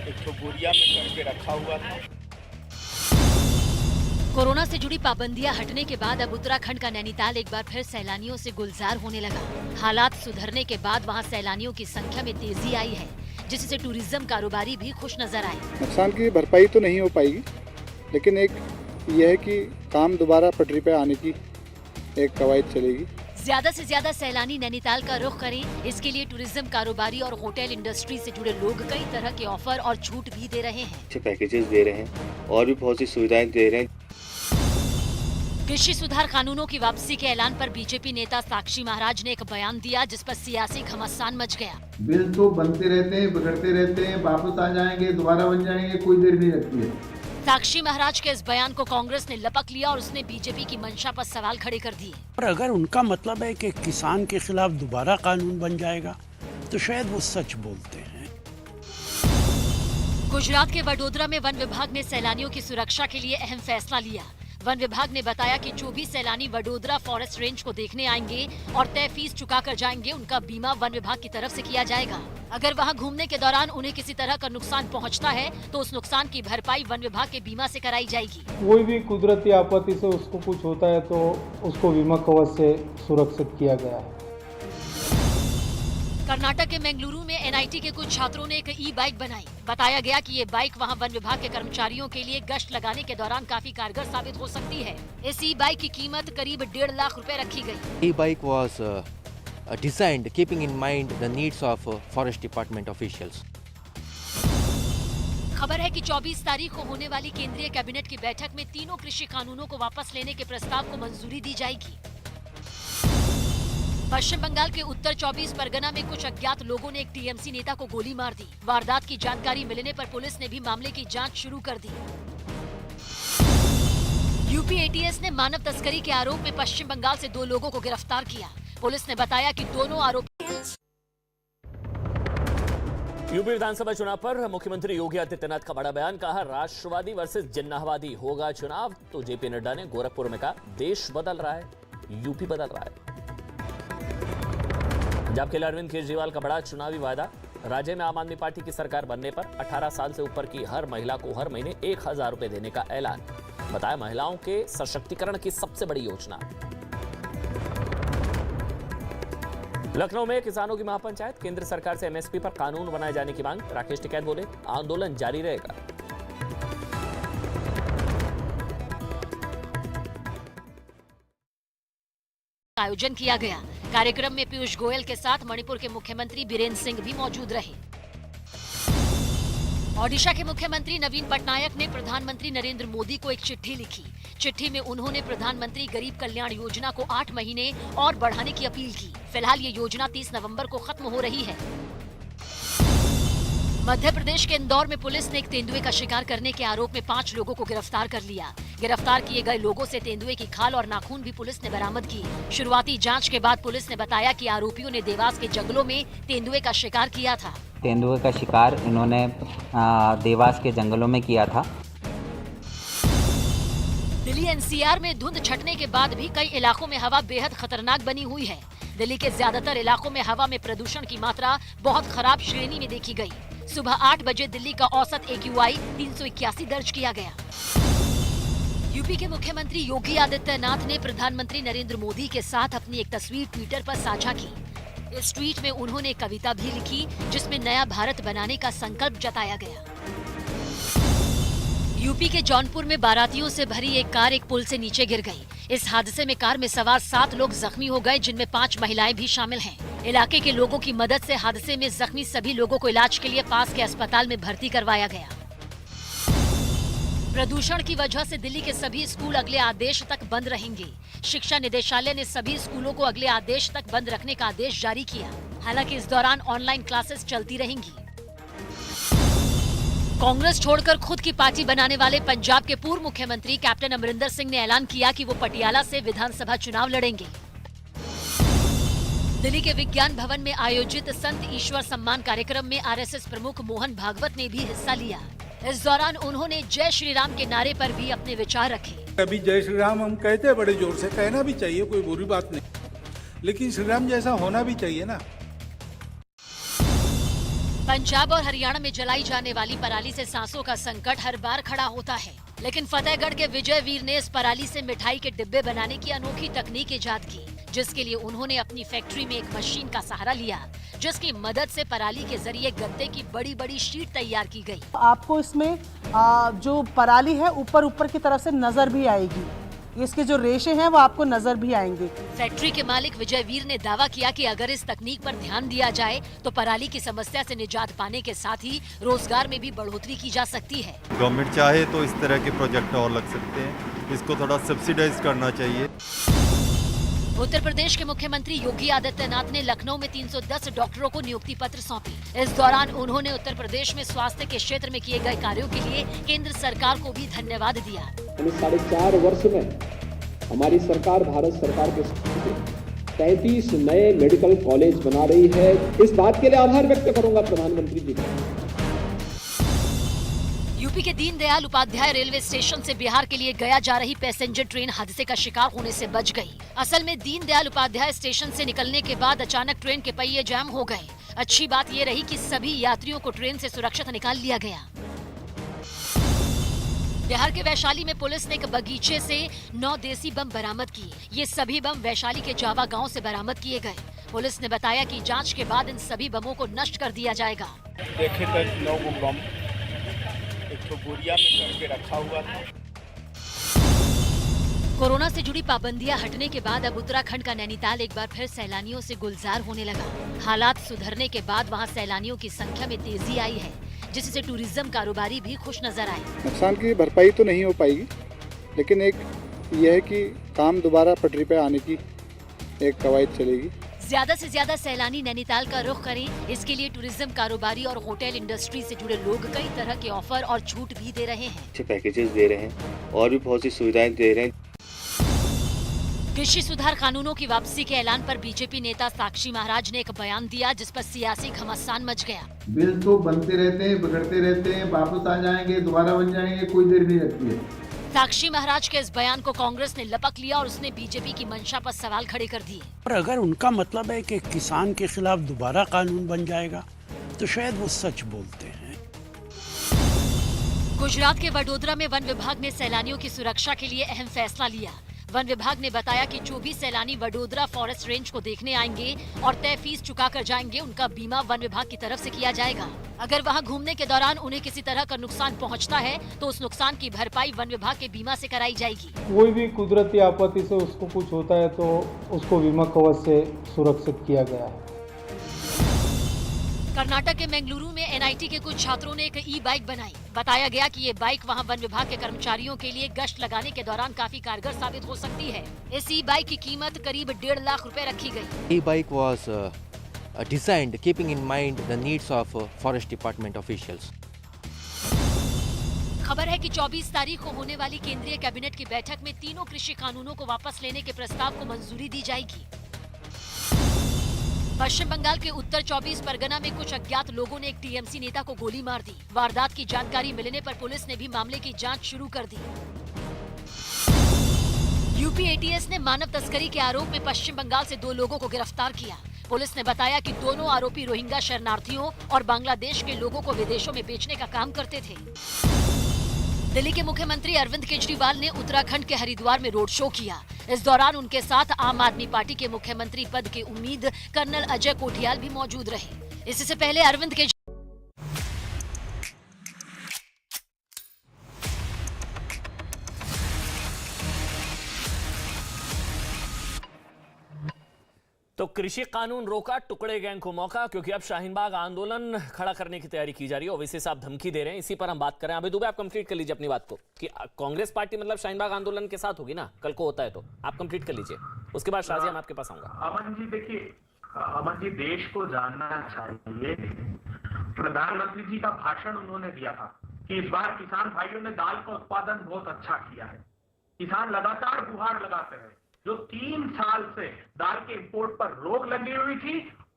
एक तो बोरिया में करके रखा हुआ था। कोरोना से जुड़ी पाबंदियां हटने के बाद अब उत्तराखंड का नैनीताल एक बार फिर सैलानियों से गुलजार होने लगा। हालात सुधरने के बाद वहां सैलानियों की संख्या में तेजी आई है, जिससे टूरिज्म कारोबारी भी खुश नजर आए। नुकसान की भरपाई तो नहीं हो पाएगी, लेकिन एक यह है कि काम दोबारा पटरी पे आने की एक कवायद चलेगी। ज्यादा से ज्यादा सैलानी नैनीताल का रुख करें, इसके लिए टूरिज्म कारोबारी और होटल इंडस्ट्री से जुड़े लोग कई तरह के ऑफर और छूट भी दे रहे हैं। अच्छे पैकेजेस दे रहे हैं और भी बहुत सी सुविधाएं दे रहे हैं। कृषि सुधार कानूनों की वापसी के ऐलान पर बीजेपी नेता साक्षी महाराज ने एक बयान दिया, जिस पर सियासी घमासान मच गया। बिल तो बनते रहते हैं, बिगड़ते रहते हैं, वापस आ जाएंगे, दोबारा बन जाएंगे, कोई देर नहीं लगती है। साक्षी महाराज के इस बयान को कांग्रेस ने लपक लिया और उसने बीजेपी की मंशा पर सवाल खड़े कर दिए। और अगर उनका मतलब है कि किसान के खिलाफ दोबारा कानून बन जाएगा, तो शायद वो सच बोलते हैं। गुजरात के वडोदरा में वन विभाग ने सैलानियों की सुरक्षा के लिए अहम फैसला लिया। वन विभाग ने बताया कि जो भी सैलानी वडोदरा फॉरेस्ट रेंज को देखने आएंगे और तय फीस चुका कर जाएंगे, उनका बीमा वन विभाग की तरफ से किया जाएगा। अगर वहां घूमने के दौरान उन्हें किसी तरह का नुकसान पहुंचता है तो उस नुकसान की भरपाई वन विभाग के बीमा से कराई जाएगी। कोई भी कुदरती आपत्ति से उसको कुछ होता है तो उसको बीमा कवच से सुरक्षित किया गया है। कर्नाटक के मंगलुरु में एनआईटी के कुछ छात्रों ने एक ई बाइक बनाई। बताया गया कि ये बाइक वहां वन विभाग के कर्मचारियों के लिए गश्त लगाने के दौरान काफी कारगर साबित हो सकती है। इस ई बाइक की कीमत करीब 1.5 लाख रुपए रखी गई। E-bike was designed keeping in mind the needs of forest department officials. खबर है कि 24 तारीख को होने वाली केंद्रीय कैबिनेट की बैठक में तीनों कृषि कानूनों को वापस लेने के प्रस्ताव को मंजूरी दी जाएगी। पश्चिम बंगाल के उत्तर 24 परगना में कुछ अज्ञात लोगों ने एक टीएमसी नेता को गोली मार दी। वारदात की जानकारी मिलने पर पुलिस ने भी मामले की जांच शुरू कर दी। यूपी एटीएस ने मानव तस्करी के आरोप में पश्चिम बंगाल से 2 लोगों को गिरफ्तार किया। पुलिस ने बताया कि दोनों आरोपी। यूपी विधानसभा चुनाव पर मुख्यमंत्री योगी आदित्यनाथ का बड़ा बयान। कहा, राष्ट्रवादी वर्सेस जिन्नावादी होगा चुनाव। तो जेपी नड्डा ने गोरखपुर में कहा, देश बदल रहा है, यूपी बदल रहा है। पंजाब के अरविंद केजरीवाल का बड़ा चुनावी वायदा। राज्य में आम आदमी पार्टी की सरकार बनने पर 18 साल से ऊपर की हर महिला को हर महीने 1000 रुपए देने का ऐलान। बताया, महिलाओं के सशक्तिकरण की सबसे बड़ी योजना। लखनऊ में किसानों की महापंचायत। केंद्र सरकार से एमएसपी पर कानून बनाए जाने की मांग। राकेश टिकैत बोले, आंदोलन जारी रहेगा। आयोजन किया गया। कार्यक्रम में पीयूष गोयल के साथ मणिपुर के मुख्यमंत्री बीरेन सिंह भी मौजूद रहे। ओडिशा के मुख्यमंत्री नवीन पटनायक ने प्रधानमंत्री नरेंद्र मोदी को एक चिट्ठी लिखी। चिट्ठी में उन्होंने प्रधानमंत्री गरीब कल्याण योजना को 8 महीने और बढ़ाने की अपील की। फिलहाल ये योजना 30 नवंबर को खत्म हो रही है। मध्य प्रदेश के इंदौर में पुलिस ने एक तेंदुए का शिकार करने के आरोप में 5 लोगों को गिरफ्तार कर लिया। गिरफ्तार किए गए लोगों से तेंदुए की खाल और नाखून भी पुलिस ने बरामद की। शुरुआती जांच के बाद पुलिस ने बताया कि आरोपियों ने देवास के जंगलों में तेंदुए का शिकार किया था। तेंदुए का शिकार इन्होंने देवास के जंगलों में किया था। दिल्ली एनसीआर में धुंध छटने के बाद भी कई इलाकों में हवा बेहद खतरनाक बनी हुई है। दिल्ली के ज्यादातर इलाकों में हवा में प्रदूषण की मात्रा बहुत खराब श्रेणी में देखी गई। सुबह 8 बजे दिल्ली का औसत AQI 381 दर्ज किया गया। यूपी के मुख्यमंत्री योगी आदित्यनाथ ने प्रधानमंत्री नरेंद्र मोदी के साथ अपनी एक तस्वीर ट्विटर पर साझा की। इस ट्वीट में उन्होंने एक कविता भी लिखी जिसमें नया भारत बनाने का संकल्प जताया गया। यूपी के जौनपुर में बारातियों से भरी एक कार एक पुल से नीचे गिर गई। इस हादसे में कार में सवार 7 लोग जख्मी हो गए, जिनमें 5 महिलाएं भी शामिल हैं। इलाके के लोगों की मदद से हादसे में जख्मी सभी लोगों को इलाज के लिए पास के अस्पताल में भर्ती करवाया गया। प्रदूषण की वजह से दिल्ली के सभी स्कूल अगले आदेश तक बंद रहेंगे। शिक्षा निदेशालय ने सभी स्कूलों को अगले आदेश तक बंद रखने का आदेश जारी किया। हालांकि इस दौरान ऑनलाइन क्लासेस चलती रहेंगी। कांग्रेस छोड़कर खुद की पार्टी बनाने वाले पंजाब के पूर्व मुख्यमंत्री कैप्टन अमरिंदर सिंह ने ऐलान किया कि वो पटियाला से विधानसभा चुनाव लड़ेंगे। दिल्ली के विज्ञान भवन में आयोजित संत ईश्वर सम्मान कार्यक्रम में RSS प्रमुख मोहन भागवत ने भी हिस्सा लिया। इस दौरान उन्होंने जय श्री राम के नारे पर भी अपने विचार रखे। अभी जय श्री राम हम कहते हैं बड़े जोर से, कहना भी चाहिए, कोई बुरी बात नहीं, लेकिन श्री राम जैसा होना भी चाहिए ना। पंजाब और हरियाणा में जलाई जाने वाली पराली से सांसों का संकट हर बार खड़ा होता है, लेकिन फतेहगढ़ के विजय वीर ने इस पराली से मिठाई के डिब्बे बनाने की अनोखी तकनीक इजाद की, जिसके लिए उन्होंने अपनी फैक्ट्री में एक मशीन का सहारा लिया, जिसकी मदद से पराली के जरिए गत्ते की बड़ी बड़ी शीट तैयार की गई। आपको इसमें जो पराली है ऊपर की तरफ से नजर भी आएगी। इसके जो रेशे हैं वो आपको नजर भी आएंगे। फैक्ट्री के मालिक विजय वीर ने दावा किया कि अगर इस तकनीक पर ध्यान दिया जाए तो पराली की समस्या से निजात पाने के साथ ही रोजगार में भी बढ़ोतरी की जा सकती है। गवर्नमेंट चाहे तो इस तरह के प्रोजेक्ट और लग सकते हैं, इसको थोड़ा सब्सिडाइज करना चाहिए। उत्तर प्रदेश के मुख्यमंत्री योगी आदित्यनाथ ने लखनऊ में 310 डॉक्टरों को नियुक्ति पत्र सौंपी। इस दौरान उन्होंने उत्तर प्रदेश में स्वास्थ्य के क्षेत्र में किए गए कार्यों के लिए केंद्र सरकार को भी धन्यवाद दिया। 4.5 वर्ष में हमारी सरकार, भारत सरकार के 33 नए मेडिकल कॉलेज बना रही है। इस बात के लिए आभार व्यक्त करूंगा प्रधानमंत्री जी का। यूपी के दीनदयाल उपाध्याय रेलवे स्टेशन से बिहार के लिए गया जा रही पैसेंजर ट्रेन हादसे का शिकार होने से बच गई। असल में दीनदयाल उपाध्याय स्टेशन से निकलने के बाद अचानक ट्रेन के पहिए जाम हो गए। अच्छी बात ये रही कि सभी यात्रियों को ट्रेन से सुरक्षित निकाल लिया गया। बिहार के वैशाली में पुलिस ने एक बगीचे से 9 देसी बम बरामद किए। ये सभी बम वैशाली के जावा गांव से बरामद किए गए। पुलिस ने बताया कि जांच के बाद इन सभी बमों को नष्ट कर दिया जाएगा। देखे तो 9 बम एक बोरिया में करके रखा हुआ था। कोरोना से जुड़ी पाबंदियां हटने के बाद अब उत्तराखंड का नैनीताल एक बार फिर सैलानियों से गुलजार होने लगा। हालात सुधरने के बाद वहां सैलानियों की संख्या में तेजी आई है, जिससे टूरिज्म कारोबारी भी खुश नजर आए। नुकसान की भरपाई तो नहीं हो पाएगी, लेकिन एक यह है कि काम दोबारा पटरी पे आने की एक कवायद चलेगी। ज्यादा से ज्यादा सैलानी नैनीताल का रुख करें, इसके लिए टूरिज्म कारोबारी और होटल इंडस्ट्री से जुड़े लोग कई तरह के ऑफर और छूट भी दे रहे हैं। अच्छे पैकेजेस दे रहे हैं और भी बहुत सी सुविधाएं दे रहे हैं। कृषि सुधार कानूनों की वापसी के ऐलान पर बीजेपी नेता साक्षी महाराज ने एक बयान दिया, जिस पर सियासी घमासान मच गया। बिल तो बनते रहते हैं, बिगड़ते रहते हैं, वापस आ जाएंगे, दोबारा बन जाएंगे, कोई देर नहीं लगती है। साक्षी महाराज के इस बयान को कांग्रेस ने लपक लिया और उसने बीजेपी की मंशा पर सवाल खड़े कर दिए। और अगर उनका मतलब है कि किसान के खिलाफ दोबारा कानून बन जाएगा, तो शायद वो सच बोलते हैं। गुजरात के वडोदरा में वन विभाग ने सैलानियों की सुरक्षा के लिए अहम फैसला लिया। वन विभाग ने बताया कि जो भी सैलानी वडोदरा फॉरेस्ट रेंज को देखने आएंगे और तय फीस चुका कर जाएंगे, उनका बीमा वन विभाग की तरफ से किया जाएगा। अगर वहां घूमने के दौरान उन्हें किसी तरह का नुकसान पहुंचता है तो उस नुकसान की भरपाई वन विभाग के बीमा से कराई जाएगी। कोई भी कुदरती आपत्ति से उसको कुछ होता है तो उसको बीमा कवच से सुरक्षित किया गया है। कर्नाटक के बेंगलुरु में एनआईटी के कुछ छात्रों ने एक ई बाइक बनाई। बताया गया कि ये बाइक वहां वन विभाग के कर्मचारियों के लिए गश्त लगाने के दौरान काफी कारगर साबित हो सकती है। इस ई बाइक की कीमत करीब 1.5 लाख रुपए रखी गई। E-bike was designed keeping in mind the needs of forest department officials. खबर है कि 24 तारीख को होने वाली केंद्रीय कैबिनेट की बैठक में तीनों कृषि कानूनों को वापस लेने के प्रस्ताव को मंजूरी दी जाएगी। पश्चिम बंगाल के उत्तर 24 परगना में कुछ अज्ञात लोगों ने एक टीएमसी नेता को गोली मार दी। वारदात की जानकारी मिलने पर पुलिस ने भी मामले की जांच शुरू कर दी। यूपी एटीएस ने मानव तस्करी के आरोप में पश्चिम बंगाल से 2 लोगों को गिरफ्तार किया। पुलिस ने बताया कि दोनों आरोपी रोहिंग्या शरणार्थियों और बांग्लादेश के लोगों को विदेशों में बेचने का काम करते थे। दिल्ली के मुख्यमंत्री अरविंद केजरीवाल ने उत्तराखंड के हरिद्वार में रोड शो किया। इस दौरान उनके साथ आम आदमी पार्टी के मुख्यमंत्री पद के उम्मीद कर्नल अजय कोठियाल भी मौजूद रहे। इससे पहले अरविंद केजरीवाल तो कृषि कानून रोका, टुकड़े गैंग को मौका, क्योंकि अब शाहीन बाग आंदोलन खड़ा करने की तैयारी की जा रही है। ओवैसी साहब धमकी दे रहे हैं, इसी पर हम बात करें। अभी दुबे आप कंप्लीट कर लीजिए अपनी बात को कि कांग्रेस पार्टी मतलब शाहीन बाग आंदोलन के साथ होगी ना, कल को होता है तो आप कंप्लीट कर लीजिए, उसके बाद शाजिया मैं आपके पास आऊंगा। अमन जी देखिए, अमन जी देश को जानना चाहिए, प्रधानमंत्री जी का भाषण उन्होंने दिया था कि इस बार किसान भाइयों ने दाल का उत्पादन बहुत अच्छा किया है। किसान लगातार गुहार लगाते हैं। जो 3 साल से दाल के इंपोर्ट पर रोक लगी हुई थी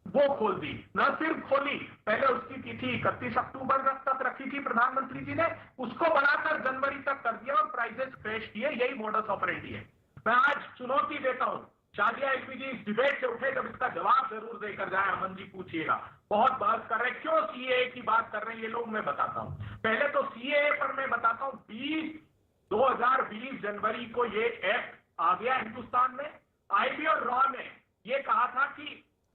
वो खोल दी। न सिर्फ खोली, पहले उसकी तिथि 31 अक्टूबर तक रखी थी प्रधानमंत्री जी ने, उसको बढ़ाकर जनवरी तक कर दिया और प्राइसेस क्रैश किए। यही मॉडस ऑपरेंडी है। मैं आज चुनौती देता हूं, शाजिया एलपी जी इस डिबेट से उठे जब इसका जवाब जरूर देकर जाए। अमन जी पूछिएगा, बहुत बहस कर रहे हैं, क्यों सीएए की बात कर रहे हैं ये लोग, मैं बताता हूं। पहले तो सीएए पर मैं बताता हूं, 2020 जनवरी को ये एक्ट आ गया हिंदुस्तान में। आईबी और रॉ ने ये कहा था कि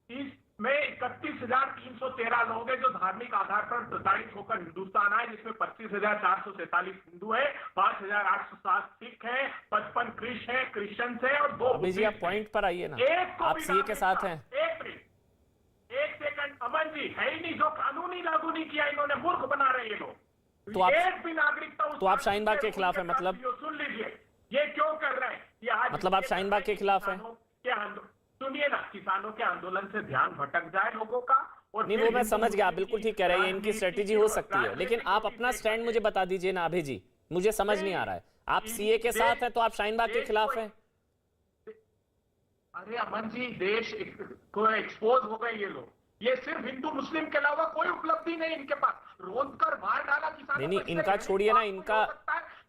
इसमें 31,313 लोग हैं जो धार्मिक आधार पर प्रताड़ित होकर हिंदुस्तान आए, जिसमें 25,447 हिंदू है, 5,807 सिख है, 55 क्रिश्चियन है और 2 अभी जी आप पॉइंट पर आइए ना, आप सीए के साथ हैं। एक सेकंड अमन जी, है ही नहीं, जो कानून ही लागू नहीं किया इन्होंने, मूर्ख बना रहे ये लोग। तो आप एक भी नागरिकता, तो आप शाहीन बाग के खिलाफ है, मतलब सुन लीजिए ये क्यों कर रहे हैं, ये आज मतलब आप शाहीन बाग के खिलाफ हैं? सुनिए ना, किसानों के आंदोलन से ध्यान भटक जाए लोगों का। और नहीं, वो मैं समझ गया, आप बिल्कुल ठीक कह रहे हैं, इनकी स्ट्रेटेजी हो सकती है, लेकिन आप अपना स्टैंड मुझे बता दीजिए ना अभी जी, मुझे समझ नहीं आ रहा है। आप सीए के साथ हैं तो आप शाहीन बाग के खिलाफ हैं? अरे अमन जी, देश को एक्सपोज हो गए ये लोग। ये सिर्फ हिंदू मुस्लिम के अलावा कोई उपलब्धि नहीं इनके पास। रोक कर मार डाला किसानों। नहीं, इनका छोड़िए ना, इनका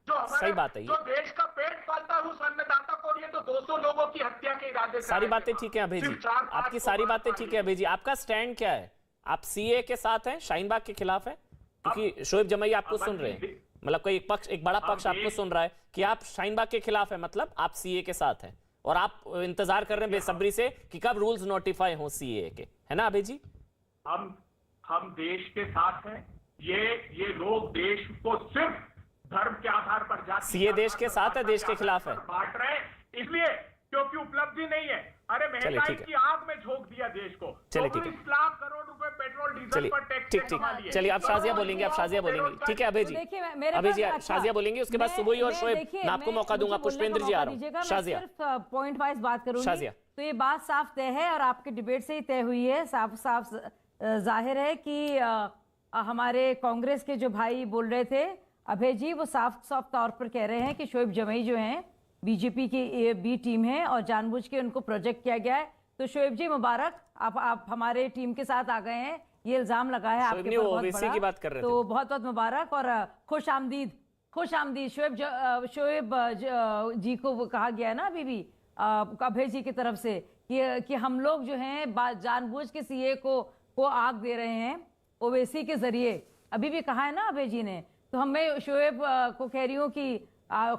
सही बात है, जो देश का पेट पालता है उस अन्नदाता को ये तो 200 लोगों की हत्या के इरादे से। सारी बातें ठीक है अभय जी, आपकी सारी बातें ठीक है अभय जी, आपका स्टैंड क्या है? आप सीए के साथ हैं, शाहीन बाग के खिलाफ है? क्योंकि शोएब जमाई आपको सुन रहे हैं, मतलब कोई एक बड़ा पक्ष आपको सुन रहा है कि आप शाहीन बाग के खिलाफ है, मतलब आप सीए के साथ हैं और आप इंतजार कर रहे हैं बेसब्री से कि कब रूल्स नोटिफाई हो सीए के, है ना अभय जी? हम देश के साथ हैं। ये लोग देश को सिर्फ धर्म के आधार पर जाति, सीए देश के साथ है, देश के खिलाफ है, बांट रहे हैं इसलिए क्योंकि उपलब्धि नहीं है। अरे महंगाई की आग में झोंक दिया देश को। चलिए ठीक है, 19 लाख करोड़ रुपए पेट्रोल डीजल पर टैक्स। ठीक, चलिए आप शाजिया बोलेंगे, आप शाजिया बोलेंगे, ठीक है अभय जी, अभय जी शाजिया बोलेंगे, उसके बाद सुबोई और शोएब मैं आपको मौका दूंगा। पुष्पेंद्र जी आ रहा हूँ, शाजिया पॉइंट वाइज बात करूंगी तो ये बात साफ तय है और आपके डिबेट से ही तय हुई है। साफ जाहिर है कि हमारे कांग्रेस के जो भाई बोल रहे थे अभय जी, वो साफ तौर पर कह रहे हैं कि शोएब जमाई जो हैं बीजेपी की बी टीम है और जानबूझ के उनको प्रोजेक्ट किया गया है। तो शोएब जी मुबारक, आप हमारे टीम के साथ आ गए हैं, ये इल्जाम लगा है आपके ऊपर बहुत बड़ा, की बात कर रहे तो बहुत बहुत मुबारक और खुश आमदीद शोएब जी को कहा गया है ना अभी भी अभय जी की तरफ से कि हम लोग जो हैं जानबूझ के सीए को आग दे रहे हैं ओवैसी के जरिए, अभी भी कहा है ना अभय जी ने। तो मैं शोएब को कह रही हूँ कि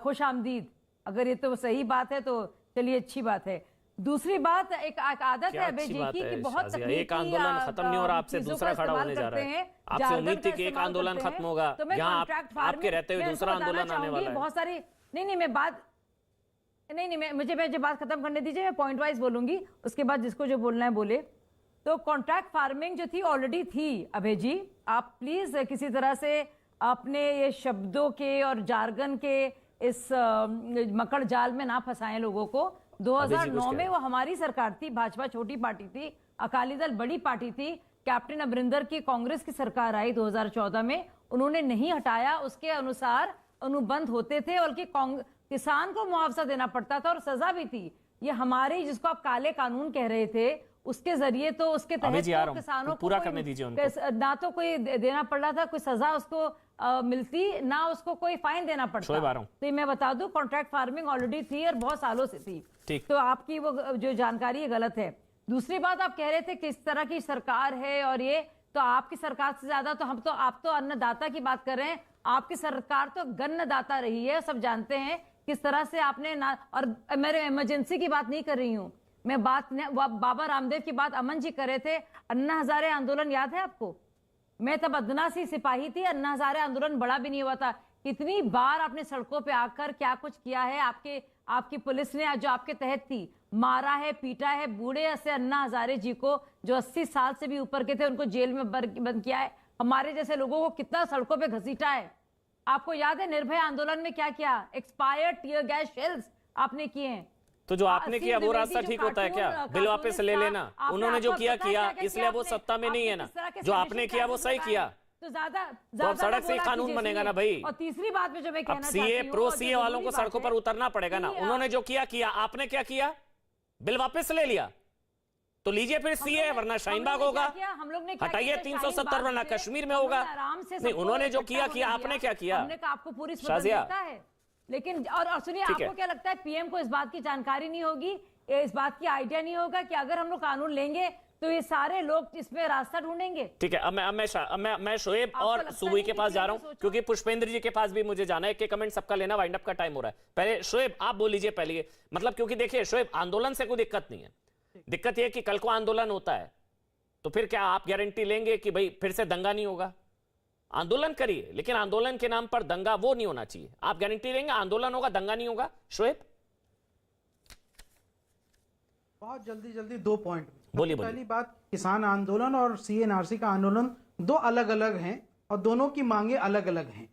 खुश आमदीद, अगर ये तो सही बात है तो चलिए अच्छी बात है। दूसरी बात, एक आदत है अभय जी की कि बहुत तकनीकी एक आंदोलन खत्म नहीं हो रहा, आपसे दूसरा खड़ा होने जा रहा है। आपसे उम्मीद थी कि एक आंदोलन खत्म होगा, यहाँ आपके रहते हुए दूसरा आंदोलन आने वाला है। बहुत सारी मुझे बात खत्म करने दीजिए, मैं पॉइंट वाइज बोलूंगी, उसके बाद जिसको जो बोलना है बोले। तो कॉन्ट्रैक्ट फार्मिंग जो थी ऑलरेडी थी अभय जी, आप प्लीज किसी तरह से अपने ये शब्दों के और जार्गन के इस मकड़ जाल में ना फंसाएं लोगों को। 2009 में वो हमारी सरकार थी, भाजपा छोटी पार्टी थी, अकाली दल बड़ी पार्टी थी, कैप्टन अमरिंदर की कांग्रेस की सरकार आई 2014 में, उन्होंने नहीं हटाया, उसके अनुसार अनुबंध होते थे, बल्कि किसान को मुआवजा देना पड़ता था और सजा भी थी। ये हमारे जिसको आप काले कानून कह रहे थे उसके जरिए तो उसके तहत तो किसानों को पूरा करने दीजिए उनको। ना तो कोई देना पड़ रहा था, कोई सजा उसको मिलती, ना उसको कोई फाइन देना पड़ता। तो मैं बता दूं कॉन्ट्रैक्ट फार्मिंग ऑलरेडी थी और बहुत सालों से थी। तो आपकी वो जो जानकारी है गलत है। दूसरी बात, आप कह रहे थे किस तरह की सरकार है और ये तो आपकी सरकार से ज्यादा तो आप तो अन्नदाता की बात कर रहे हैं। आपकी सरकार तो गन्नदाता रही है, सब जानते हैं किस तरह से आपने और मेरे इमरजेंसी की बात नहीं कर रही हूँ मैं, बाबा रामदेव की बात अमन जी कर रहे थे। अन्ना हजारे आंदोलन याद है आपको? मैं तब अदना सी सिपाही थी, अन्ना हजारे आंदोलन बड़ा भी नहीं हुआ था। कितनी बार आपने सड़कों पे आकर क्या कुछ किया है, आपकी पुलिस ने जो आपके तहत थी, मारा है, पीटा है, बूढ़े से अन्ना हजारे जी को जो 80 साल से भी ऊपर के थे उनको जेल में बंद किया है। हमारे जैसे लोगों को कितना सड़कों पे घसीटा है। आपको याद है निर्भया आंदोलन में क्या किया? एक्सपायर्ड टीयर गैस शेल्स आपने किए हैं। तो जो आपने किया वो रास्ता ठीक होता है क्या? बिल वापस ले लेना। उन्होंने जो किया इसलिए वो सत्ता में नहीं है ना। जो आपने किया वो सही किया। तो ज्यादा तो अब सड़क से कानून बनेगा ना भाई। और तीसरी बात में जो मैं कहना चाहती हूं, सीए प्रो सीए वालों को सड़कों पर उतरना पड़ेगा ना। उन्होंने जो किया, आपने क्या किया? बिल वापस ले लिया तो लीजिए फिर सीए, वरना शाहीनबाग होगा। हटाइए 370 वरना कश्मीर में होगा। नहीं, उन्होंने जो किया आपने क्या किया? आपको पूरी स्वतंत्रता है, लेकिन और सुनिए, आपको क्या लगता है पीएम को इस बात की जानकारी नहीं होगी, इस बात की आइडिया नहीं होगा कि अगर हम लोग कानून लेंगे तो ये सारे लोग इसमें रास्ता ढूंढेंगे? ठीक है, अब मैं शोएब और सुबुई के पास जा रहा हूं, क्योंकि पुष्पेंद्र जी के पास भी मुझे जाना है। एक कमेंट सबका लेना, वाइंड अप का टाइम हो रहा है। पहले शोएब आप बोल लीजिए पहले, मतलब क्योंकि देखिए शोएब, आंदोलन से कोई दिक्कत नहीं है। दिक्कत यह कि कल को आंदोलन होता है तो फिर क्या आप गारंटी लेंगे कि भाई फिर से दंगा नहीं होगा? आंदोलन करिए, लेकिन आंदोलन के नाम पर दंगा वो नहीं होना चाहिए। आप गारंटी लेंगे आंदोलन होगा, दंगा नहीं होगा? शोएब बहुत जल्दी 2 पॉइंट बोलिए। पहली बात, किसान आंदोलन और सीएनआरसी का आंदोलन 2 अलग अलग हैं और दोनों की मांगे अलग अलग हैं।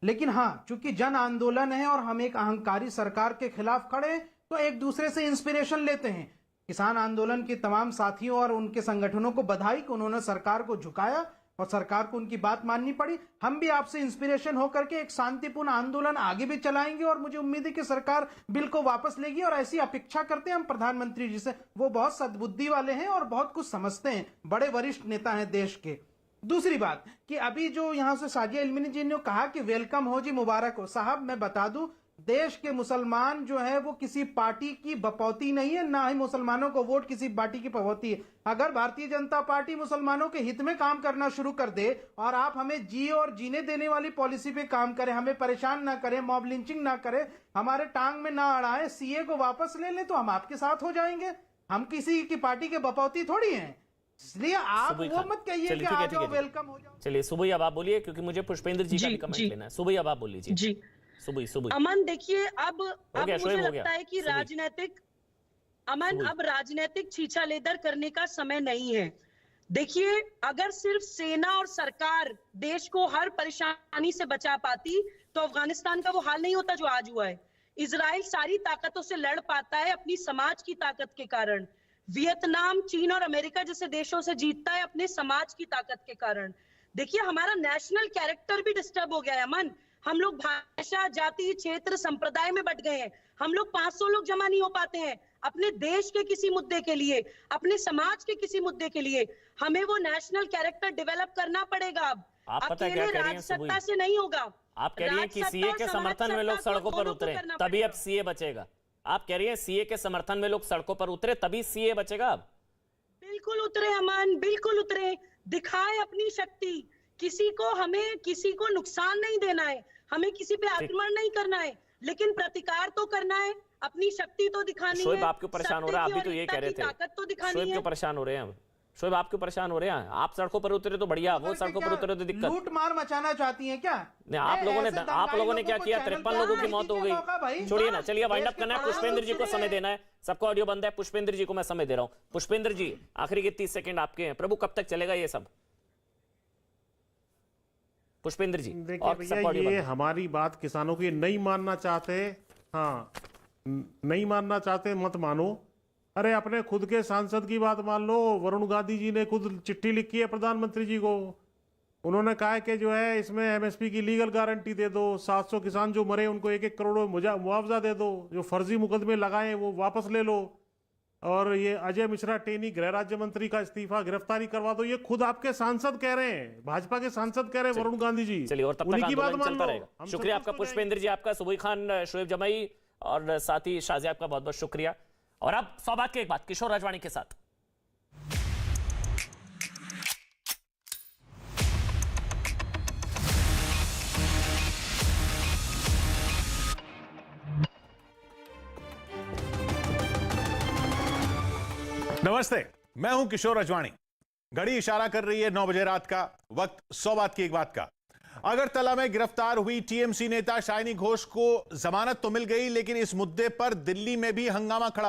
लेकिन हाँ, चूंकि जन आंदोलन है और हम एक अहंकारी सरकार के खिलाफ खड़े हैं तो एक दूसरे से इंस्पिरेशन लेते हैं। किसान आंदोलन के तमाम साथियों और उनके संगठनों को बधाई कि उन्होंने सरकार को झुकाया और सरकार को उनकी बात माननी पड़ी। हम भी आपसे इंस्पिरेशन होकर के एक शांतिपूर्ण आंदोलन आगे भी चलाएंगे और मुझे उम्मीद है कि सरकार बिल को वापस लेगी और ऐसी अपेक्षा करते हैं हम प्रधानमंत्री जी से। वो बहुत सद्बुद्धि वाले हैं और बहुत कुछ समझते हैं, बड़े वरिष्ठ नेता हैं देश के। दूसरी बात कि अभी जो यहां से साजिया इल्मी जी ने कहा कि वेलकम हो जी, मुबारक हो। साहब मैं बता दूं, देश के मुसलमान जो है वो किसी पार्टी की बपौती नहीं है, ना ही मुसलमानों को वोट किसी पार्टी की पवौती है। अगर भारतीय जनता पार्टी मुसलमानों के हित में काम करना शुरू कर दे और आप हमें जिए और जीने देने वाली पॉलिसी पे काम करें, हमें परेशान ना करें, मॉब लिंचिंग ना करें, हमारे टांग में ना अड़ाए, सीए को वापस ले ले, तो हम आपके साथ हो जाएंगे। हम किसी की पार्टी के बपौती थोड़ी हैं, इसलिए आप वो मत कहिए कि आ जाओ, वेलकम हो जाओ। चलिए सुबह अब आप बोलिए, क्योंकि मुझे पुष्पेंद्र जी का भी कमेंट लेना है। सुबह अब आप बोल लीजिए जी। सुबह अमन, देखिए अब मुझे लगता है कि अब राजनीतिक छीछा लेदर करने का समय नहीं है। देखिए, अगर सिर्फ सेना और सरकार देश को हर परेशानी से बचा पाती तो अफगानिस्तान का वो हाल नहीं होता जो आज हुआ है। इजराइल सारी ताकतों से लड़ पाता है अपनी समाज की ताकत के कारण। वियतनाम, चीन और अमेरिका जैसे देशों से जीतता है अपने समाज की ताकत के कारण। देखिए, हमारा नेशनल कैरेक्टर भी डिस्टर्ब हो गया है अमन। हम लोग भाषा, जाति, क्षेत्र, संप्रदाय में बट गए हैं। हम लोग 500 लोग जमा नहीं हो पाते हैं अपने देश के किसी मुद्दे के लिए, अपने समाज के किसी मुद्दे के लिए। हमें वो नेशनल कैरेक्टर डेवलप करना पड़ेगा। अब अकेले राजसत्ता से नहीं होगा। आप कह रही हैं कि सीए के समर्थन में लोग सड़कों पर उतरे तभी अब सीए बचेगा। आप कह रही हैं सीए के समर्थन में लोग सड़कों पर उतरे तभी सीए बचेगा। अब बिल्कुल उतरे अमन, बिल्कुल उतरे, दिखाए अपनी शक्ति। किसी को नुकसान नहीं देना है, हमें किसी पे आक्रमण नहीं करना है, लेकिन प्रतिकार तो करना है, अपनी शक्ति तो दिखानी है। शोएब आप क्यों परेशान हो रहे हैं? आप भी तो ये कह रहे थे। ताकत तो दिखानी शोएब है। क्यों परेशान हो रहे हैं? शोएब आप क्यों परेशान हो रहे हैं? आप सड़कों पर उतरे तो बढ़िया, वो सड़कों पर उतरे तो दिक्कत। लूट मार मचाना चाहती हैं क्या? नहीं, आप लोगों ने क्या किया? 53 लोगों की मौत हो गई। छोड़िए ना, चलिए वाइंड अप करना है। पुष्पेंद्र जी को समय देना है, सबको ऑडियो बंद है। पुष्पेंद्र जी को मैं समय दे रहा हूं। पुष्पेंद्र जी, आखिरी के 30 सेकंड आपके हैं। प्रभु कब तक चलेगा ये सब? पुष्पेंद्र जी, देखिए भैया, ये हमारी बात किसानों की नहीं मानना चाहते, हाँ नहीं मानना चाहते मत मानो। अरे अपने खुद के सांसद की बात मान लो। वरुण गांधी जी ने खुद चिट्ठी लिखी है प्रधानमंत्री जी को। उन्होंने कहा है कि जो है इसमें एमएसपी की लीगल गारंटी दे दो। 700 किसान जो मरे उनको 1-1 करोड़ मुआवजा दे दो। जो फर्जी मुकदमे लगाए वो वापस ले लो। और ये अजय मिश्रा टेनी गृह राज्य मंत्री का इस्तीफा, गिरफ्तारी करवा दो। ये खुद आपके सांसद कह रहे हैं, भाजपा के सांसद कह रहे हैं, वरुण गांधी जी। चलिए, और तब तक आंदोलन चलता रहेगा। शुक्रिया आपका पुष्पेंद्र जी, आपका सुबोई खान, शोएब जमाई और साथ ही शाजिया, आपका बहुत बहुत शुक्रिया। और अब सौभाग्य की एक बात किशोर रजवाणी के साथ। नमस्ते, मैं हूं किशोर रजवाणी। घड़ी इशारा कर रही है 9 बजे रात का। वक्त 100 बात की एक बात का। अगरतला में गिरफ्तार हुई टीएमसी नेता शालिनी घोष को जमानत तो मिल गई, लेकिन इस मुद्दे पर दिल्ली में भी हंगामा खड़ा